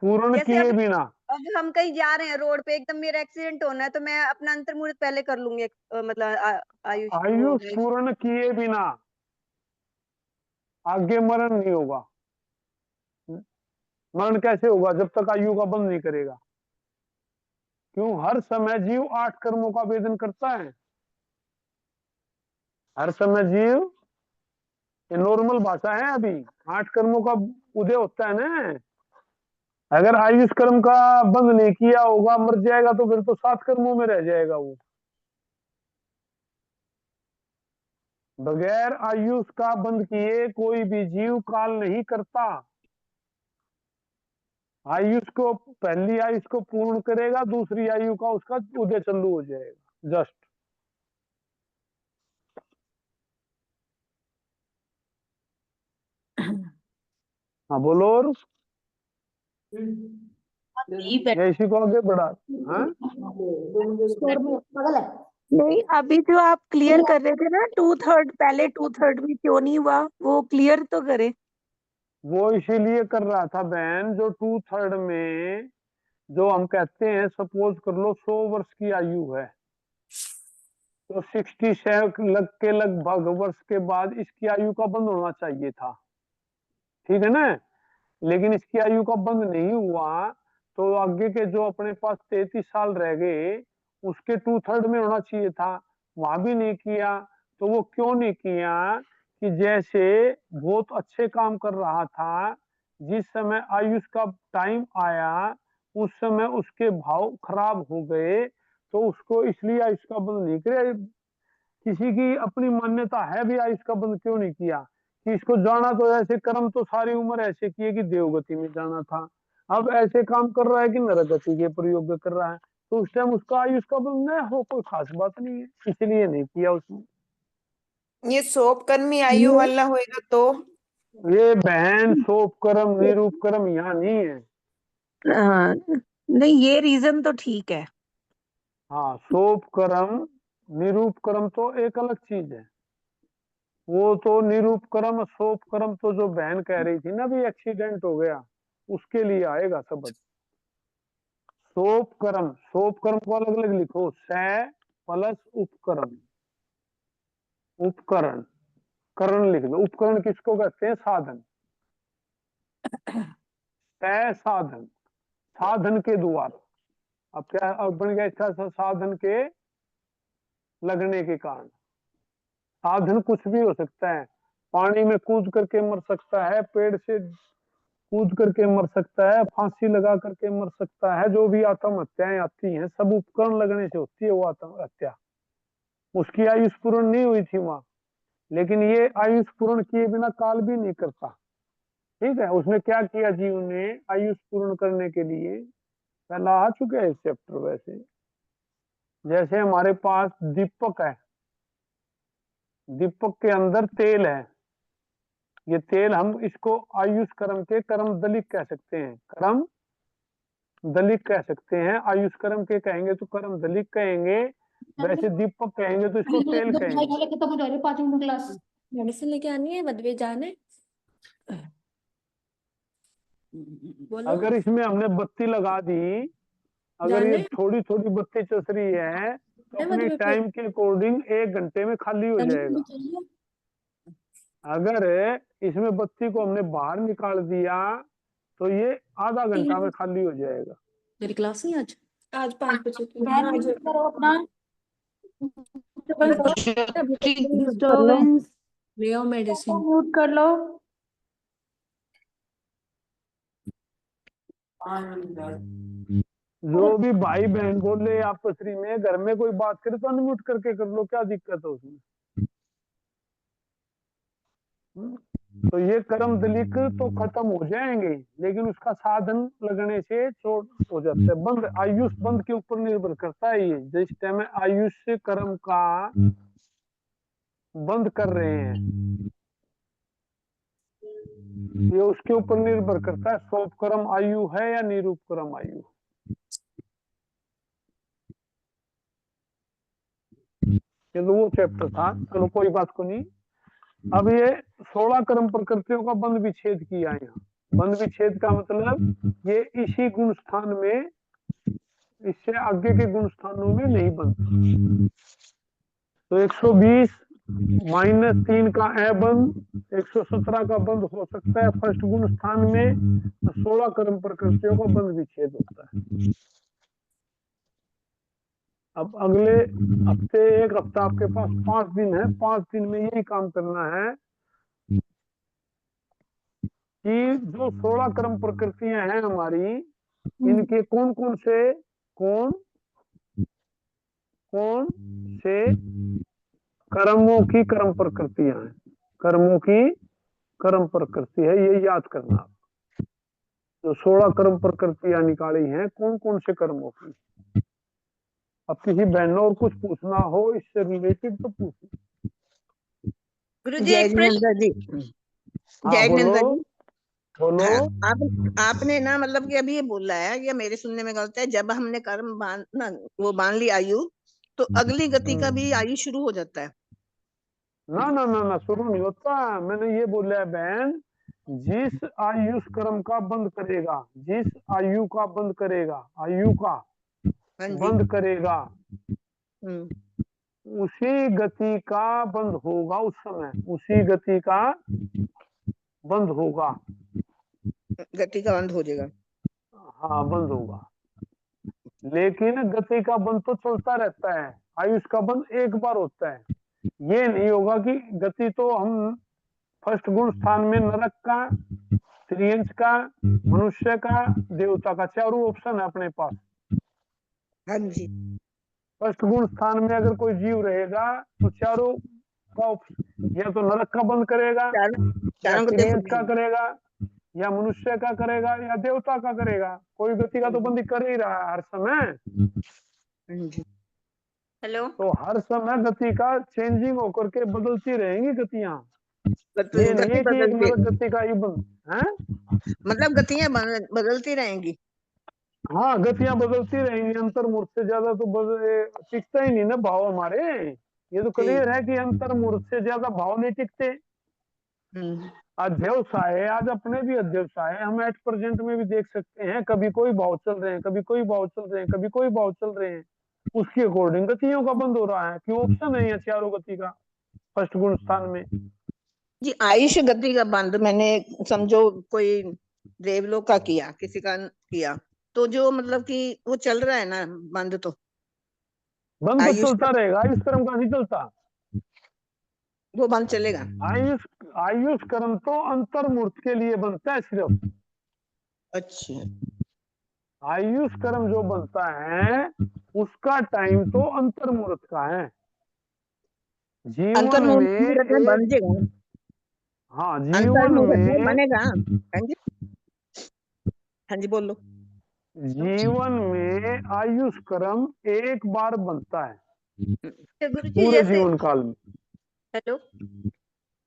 पूर्ण जैसे किए बिना, अब हम कहीं जा रहे हैं रोड पे, एकदम मेरा एक्सीडेंट होना है तो मैं अपना अंतर्मुहूर्त पहले कर लूंगी, मतलब आयुष वो आयुष पूर्ण किए बिना आगे मरण नहीं होगा। मरण कैसे होगा? जब तक आयु का बंद नहीं करेगा। क्यों? हर समय जीव 8 कर्मों का वेदन करता है, हर समय जीव, ये नॉर्मल भाषा है, अभी 8 कर्मों का उदय होता है ना। अगर आयुष कर्म का बंद नहीं किया होगा, मर जाएगा, तो फिर तो 7 कर्मों में रह जाएगा वो। बगैर आयुष का बंध किए कोई भी जीव काल नहीं करता। आयुष को, पहली आयुष को पूर्ण करेगा, दूसरी आयु का उसका उदय चालू हो जाएगा। जस्ट हाँ बोलो। और इसी को आगे बढ़ा। हाँ नहीं, अभी जो आप क्लियर कर रहे थे ना 2/3, पहले 2/3 में क्यों नहीं हुआ, वो क्लियर तो करे। वो इसीलिए कर रहा था बहन, जो 2/3 में जो हम कहते हैं, सपोज कर लो 100 वर्ष की आयु है, तो 67 के लगभग वर्ष के बाद इसकी आयु का बंद होना चाहिए था, ठीक है ना। लेकिन इसकी आयु का बंद नहीं हुआ, तो आगे के जो अपने पास 33 साल रह गए, उसके 2/3 में होना चाहिए था, वहां भी नहीं किया। तो वो क्यों नहीं किया कि जैसे बहुत अच्छे काम कर रहा था, जिस समय आयुष का टाइम आया उस समय उसके भाव खराब हो गए, तो उसको इसलिए आयुष का बंद नहीं किया। किसी की अपनी मान्यता है भी, आयुष का बंद क्यों नहीं किया कि इसको जाना तो ऐसे, कर्म तो सारी उम्र ऐसे किए कि देवगति में जाना था, अब ऐसे काम कर रहा है कि नरगति के प्रयोग कर रहा है, तो उस टाइम उसका आयुष का बंद न हो, कोई खास बात नहीं है, इसलिए नहीं किया उसने। ये सोप कर्मी आयु वाला होएगा तो ये बहन सोप कर्म निरूप कर्म यहाँ नहीं है। हाँ, नहीं ये रीजन तो ठीक है। हाँ, सोप कर्म निरूप कर्म तो एक अलग चीज है। वो तो निरूप कर्म, सोप कर्म तो जो बहन कह रही थी ना भी एक्सीडेंट हो गया, उसके लिए आएगा शब्द। सोप कर्म को अलग अलग लिखो, सै प्लस उपकरण, उपकरण, करण लिख लो। उपकरण किसको कहते हैं? साधन। सै साधन, साधन के द्वारा। अब क्या अब बन गया इसका? साधन के लगने के कारण। साधन कुछ भी हो सकता है, पानी में कूद करके मर सकता है, पेड़ से कूद करके मर सकता है, फांसी लगा करके मर सकता है, जो भी आत्महत्याएं आती हैं सब उपकरण लगने से होती है वो आत्महत्या। उसकी आयुष पूर्ण नहीं हुई थी वहां, लेकिन ये आयुष पूर्ण किए बिना काल भी नहीं करता, ठीक है। उसने क्या किया जीव ने आयुष पूर्ण करने के लिए? पहला आ चुका है इस चैप्टर। वैसे जैसे हमारे पास दीपक है, दीपक के अंदर तेल है, ये तेल हम इसको आयुष कर्म के कर्म दलिक कह सकते हैं, कर्म दलिक कह सकते हैं। आयुष कर्म के कहेंगे तो कर्म दलिक कहेंगे, वैसे दीपक कहेंगे तो इसको तेल कहेंगे। खत्म हो जा रही 5 मिनट क्लास। मेडिसिन लेके आनी है, बदवे जाने। बोलो अगर इसमें हमने बत्ती लगा दी, अगर ये जाने थोड़ी थोड़ी बत्ती चस रही है, तो अपने टाइम के अकॉर्डिंग 1 घंटे में खाली हो जाएगा। अगर इसमें बत्ती को हमने बाहर निकाल दिया तो ये आधा घंटा में खाली हो जाएगा। मेरी क्लास नहीं आज 5 बजे की करो अपना डिस्टर्बेंस ले आओ मेडिसिन। म्यूट कर लो। जो भी भाई बहन बोले आपस में, घर में कोई बात करे तो अनम्यूट करके कर लो, क्या दिक्कत है उसमें? तो ये कर्म दलिक तो खत्म हो जाएंगे, लेकिन उसका साधन लगने से चोट हो जाता है, बंद। आयुष बंद के ऊपर निर्भर करता है। ये जिस टाइम आयुष से कर्म का बंद कर रहे हैं, ये उसके ऊपर निर्भर करता है, सोप कर्म आयु है या निरूप कर्म आयु। ये तो वो चैप्टर था, चलो कोई बात को नहीं। अब ये 16 कर्म प्रकृतियों का बंद विच्छेद किया है। बंद विच्छेद का मतलब ये इसी गुण स्थान में, इससे आगे के गुण स्थानों में नहीं बनता। तो 120 -3 का ए बंद, 117 का बंद हो सकता है फर्स्ट गुण स्थान में, तो 16 कर्म प्रकृतियों का बंद विच्छेद होता है। अब अगले हफ्ते, एक हफ्ता आपके पास 5 दिन है, 5 दिन में यही काम करना है कि जो 16 कर्म प्रकृतियां हैं हमारी, इनके कौन कौन से कर्मों की कर्म प्रकृतियां हैं, कर्मों की कर्म प्रकृति है, ये याद करना आप। जो 16 कर्म प्रकृतियां निकाली हैं, कौन कौन से कर्मों की। अब किसी बहनों और कुछ पूछना हो इससे रिलेटेड तो पूछो। गुरुजी जय एक प्रश्न। जिनेंद्र जी, हाँ जय जिनेंद्र बोलो जी। बोलो। हाँ, आपने ना मतलब कि अभी ये बोला है, या मेरे सुनने में गलत है, जब हमने कर्म वो बांध ली आयु, तो अगली गति का भी आयु शुरू हो जाता है। ना ना ना ना, शुरू नहीं होता। मैंने ये बोला है बहन, जिस आयुष कर्म का बंद करेगा, जिस आयु का बंद करेगा, आयु का हाँ जी। बंद करेगा, हम्म, उसी गति का बंद होगा। उस समय उसी गति का बंद होगा। गति का बंद हो जाएगा। हाँ बंद होगा, लेकिन गति का बंद तो चलता रहता है। आयुष का बंद एक बार होता है। ये नहीं होगा कि गति तो हम फर्स्ट गुण स्थान में नरक का, त्रियंश का, मनुष्य का, देवता का, चारों ऑप्शन है अपने पास। हाँ जी। फर्स्ट गुण स्थान में अगर कोई जीव रहेगा तो चारों का ऑप्शन, या तो नरक का बंद करेगा, या को त्रियंश का करेगा, या मनुष्य का करेगा, या देवता का करेगा। कोई गति का तो बंद कर ही रहा है हर समय। हेलो। तो हर समय गति का चेंजिंग होकर के बदलती रहेंगी गतियां। ये नहीं है कि एक नरक गति का ही बंद है, मतलब गतियां बदलती रहेंगी। हाँ गतियां बदलती रहेंगी। अंतर्मूर्त से ज्यादा तो टिकता ही नहीं ना भाव हमारे। ये तो क्लियर है कि अंतर्मूर्त से ज्यादा भाव नहीं टिकते। अध्यवसाय, आज अपने भी अध्यवसाय हम एट प्रेजेंट में भी देख सकते हैं, कभी कोई भाव चल रहे हैं, कभी कोई भाव चल रहे हैं, कभी कोई भाव चल रहे हैं। उसके अकॉर्डिंग गतियों का बंद हो रहा है। क्यों? ऑप्शन है यहाँ चारों गति का फर्स्ट गुण स्थान में। जी, आयुष गति का बंद मैंने समझो कोई देवलोक का किया, किसी का किया, तो जो मतलब कि वो चल रहा है ना बंद, तो बंद तो चलता रहेगा। आयुष कर्म का नहीं चलता, वो बंद चलेगा। आयुष कर्म तो अंतर्मूर्त के लिए बनता है सिर्फ। अच्छा। आयुष कर्म जो बनता है उसका टाइम तो अंतर्मूर्त का है। जीवन में बन जाएगा। हाँ जीवन में बनेगा। हाँ जी, हाँ जी बोलो। जीवन में आयुष कर्म एक बार बनता है गुरुजी पूरे जैसे, जीवन काल में। हेलो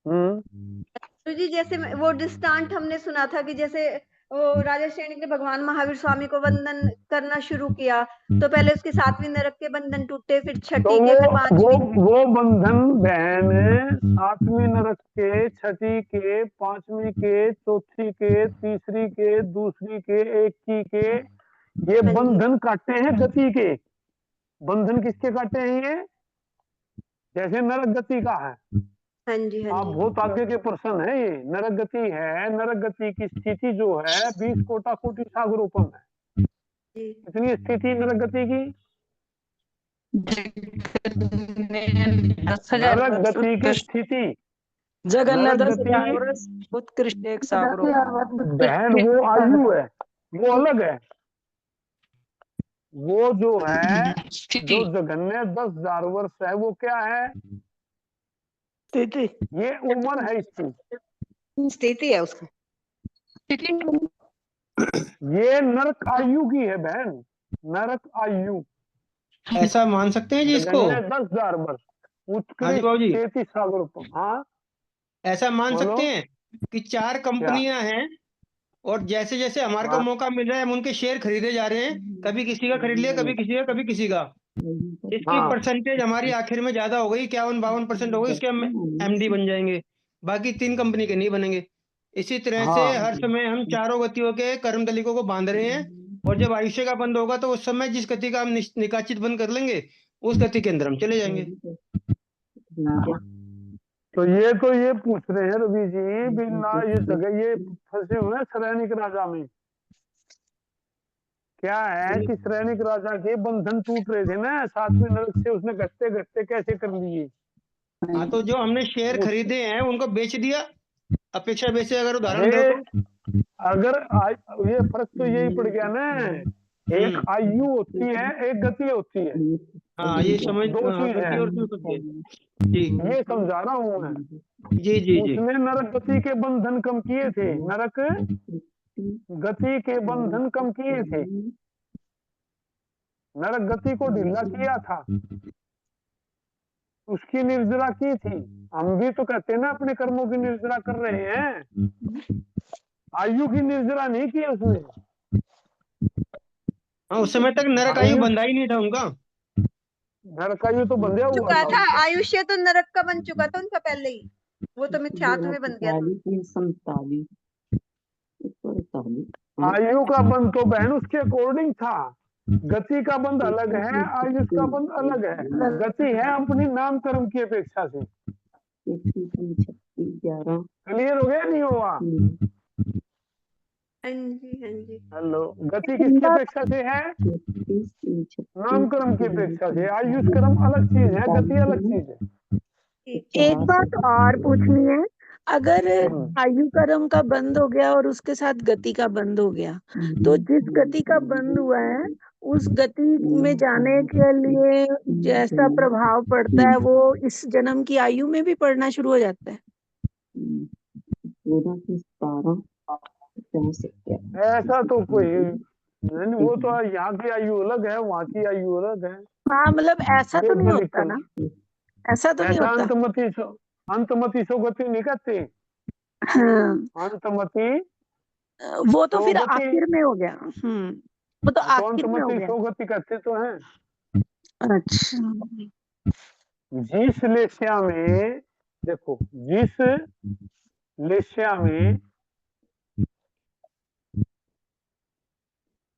गुरुजी, जैसे वो दृष्टांत हमने सुना था कि जैसे वो राजा श्रेणी ने भगवान महावीर स्वामी को वंदन करना शुरू किया, तो पहले उसके 7वीं नरक के बंधन टूटे, फिर छठी तो के, फिर 5वीं। वो बंधन बहन 7वीं नरक के, छठी के, 5वीं के, चौथी के, तीसरी के, दूसरी के, 21 के, ये बंधन काटे हैं गति के। बंधन किसके काटे हैं ये? जैसे नरक गति का है। हाँ जी, हाँ आप जी। बहुत आगे के प्रश्न है। ये नरक गति है। नरक गति की स्थिति जो है 20 कोटा कोटि सागरोपम है। कितनी स्थिति नरक गति की? नरक गति की स्थिति, जगन्नाथ उत्कृष्ट एक सागर बहन वो आयु है, वो अलग है। वो जो है जो जगन्य 10,000 वर्ष है, वो क्या है? स्थिति। ये उम्र है इसकी, स्थिति है उसकी। ये नरक आयु की है बहन, नरक आयु। ऐसा मान सकते हैं जी इसको? 10,000 वर्ष, हाँ जी बाबूजी। 33 सागर। हाँ ऐसा मान बोलो। सकते हैं कि 4 कंपनियां हैं और जैसे जैसे हमारे को मौका मिल रहा है हम उनके शेयर खरीदे जा रहे हैं। कभी किसी का खरीद लिया, कभी किसी का, कभी किसी का। इसकी परसेंटेज हमारी आखिर में ज्यादा हो गई, 51-52% हो गई, इसके हम एमडी बन जाएंगे। बाकी 3 कंपनी के नहीं बनेंगे। इसी तरह से हर समय हम चारों गतियों के कर्म दलिकों को बांध रहे हैं, और जब आयुष्य का बंद होगा तो उस समय जिस गति का हम निकाचित बंद कर लेंगे, उस गति के अंदर हम चले जाएंगे। तो ये पूछ रहे हैं रवि जी, बिना ये जगह ये फंसे हुए हैं श्रेणिक राजा में। क्या है कि श्रेणिक राजा के बंधन टूट रहे थे ना 7वीं नरक से, उसने घटते घटते कैसे कर लिए। हाँ, तो जो हमने शेयर खरीदे हैं उनको बेच दिया अपेक्षा बेचे, अगर उदाहरण दो तो। अगर ये फर्क तो यही पड़ गया ना, एक आयु होती है, एक गति होती है। हाँ ये समझ दो चीज गति है, और संपत्ति है। जी ये समझा रहा हूँ मैं। जी जी जी उसने नरक गति के बंधन कम किए थे, नरक गति के बंधन कम किए थे, नरक गति को ढीला किया था, उसकी निर्जरा की थी। हम भी तो कहते हैं ना अपने कर्मों की निर्जरा कर रहे हैं, आयु की निर्जरा नहीं की उसने। हाँ उस समय तक नरक आयु बंधा ही नहीं था उनका। नरक आयु तो बंधया हुआ चुका था था, उनका। आयुष्य तो नरक का बन चुका था उनका पहले ही, वो तो मिथ्यात्व में बन गया था। आयु का बंध तो बहन उसके अकॉर्डिंग था, गति का बंध अलग है, आयुष का बंध अलग है। गति है अपनी नाम कर्म की अपेक्षा से। क्लियर हो गया नहीं हुआ? हाँ जी हाँ जी। हेलो, गति किसकी अपेक्षा से है? नाम कर्म की अपेक्षा से। आयुष कर्म अलग चीज है, गति अलग चीज है। एक बात और पूछनी है, अगर आयु कर्म का बंद हो गया और उसके साथ गति का बंद हो गया, तो जिस गति का बंद हुआ है उस गति में जाने के लिए जैसा प्रभाव पड़ता है वो इस जन्म की आयु में भी पड़ना शुरू हो जाता है। ऐसा तो कोई नहीं, वो तो यहाँ की आयु अलग है, वहाँ की आयु अलग है। हाँ मतलब ऐसा तो नहीं होता ना, ऐसा तो नहीं ऐसा होता। अंतमति सौगति नहीं कहते। हाँ अंतमति वो तो फिर सौगति, आखिर में हो गया। वो तो आखिर में हो अंतमति गया। सौगति कहते तो हैं। अच्छा जिस लेस्या में देखो, जिस लेस्या में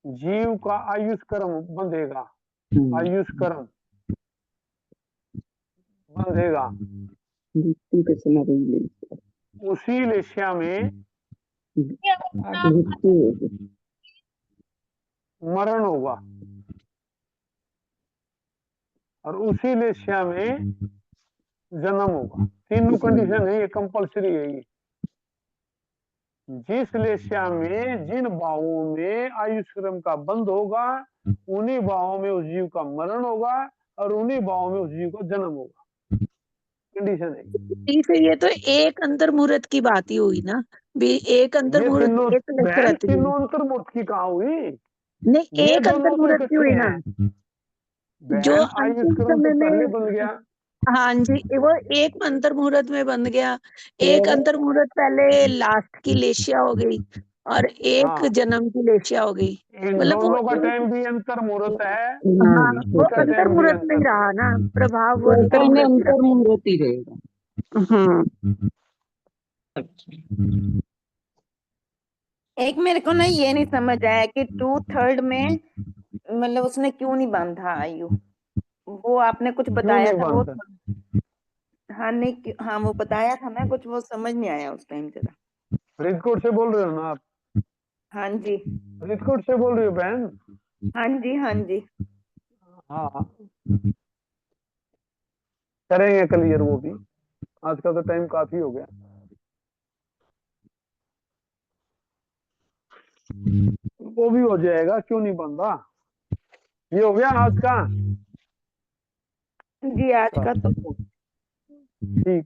जीव का आयुष कर्म बंधेगा, आयुष कर्म बंधेगा, उसी लेस्या में मरण होगा, और उसी लेस्या में जन्म होगा। तीनों कंडीशन है, ये कंपलसरी है। ये जिस लेस्या में जिन भावों में आयुष कर्म का बंध होगा, उन्हीं भावों में उस जीव का मरण होगा, और उन्हीं भावों में उस जीव का जन्म होगा। कंडीशन है। फिर ये तो एक अंतर मुहूर्त की बात ही हुई ना, एक अंतर मुहूर्त एक लेक्चर बहन रहती है। तीनों अंतर मुहूर्त की कहाँ हुई? नहीं ये एक अंतर दोनों तो मुहूर्त की हुई इकट्ठे ना, हैं। जो बहन आयुष अंतिम कर्म तो समय पहले में, बन गया। हाँ जी वो एक अंतर मुहूर्त में बन गया, एक अंतर मुहूर्त पहले लास्ट की लेशिया हो गई और एक हाँ, जन्म की लेशिया हो गई। इन मतलब वो दोनों का एक, टाइम भी अंतर मुहूर्त है। हाँ वो इसका अंतर टाइम भी मुहूर्त में ही अंतर रहा ना, प्रभाव वो अंतर मुहूर्त ही रहेगा। एक मेरे को ना ये नहीं समझ आया कि 2/3 में मतलब उसने क्यों नहीं बांधा आयु, वो आपने कुछ बताया था वो। हाँ नहीं हाँ वो बताया था ना कुछ, वो समझ नहीं आया उस टाइम जरा। फरीदकोट से बोल रहे हो ना आप? हाँ जी फरीदकोट से बोल रही हो बहन? हाँ जी हाँ जी। हाँ करेंगे क्लियर वो भी, आज का तो टाइम काफी हो गया। वो भी हो जाएगा, क्यों नहीं बनता। ये हो गया आज का? जी आज का तो ठीक।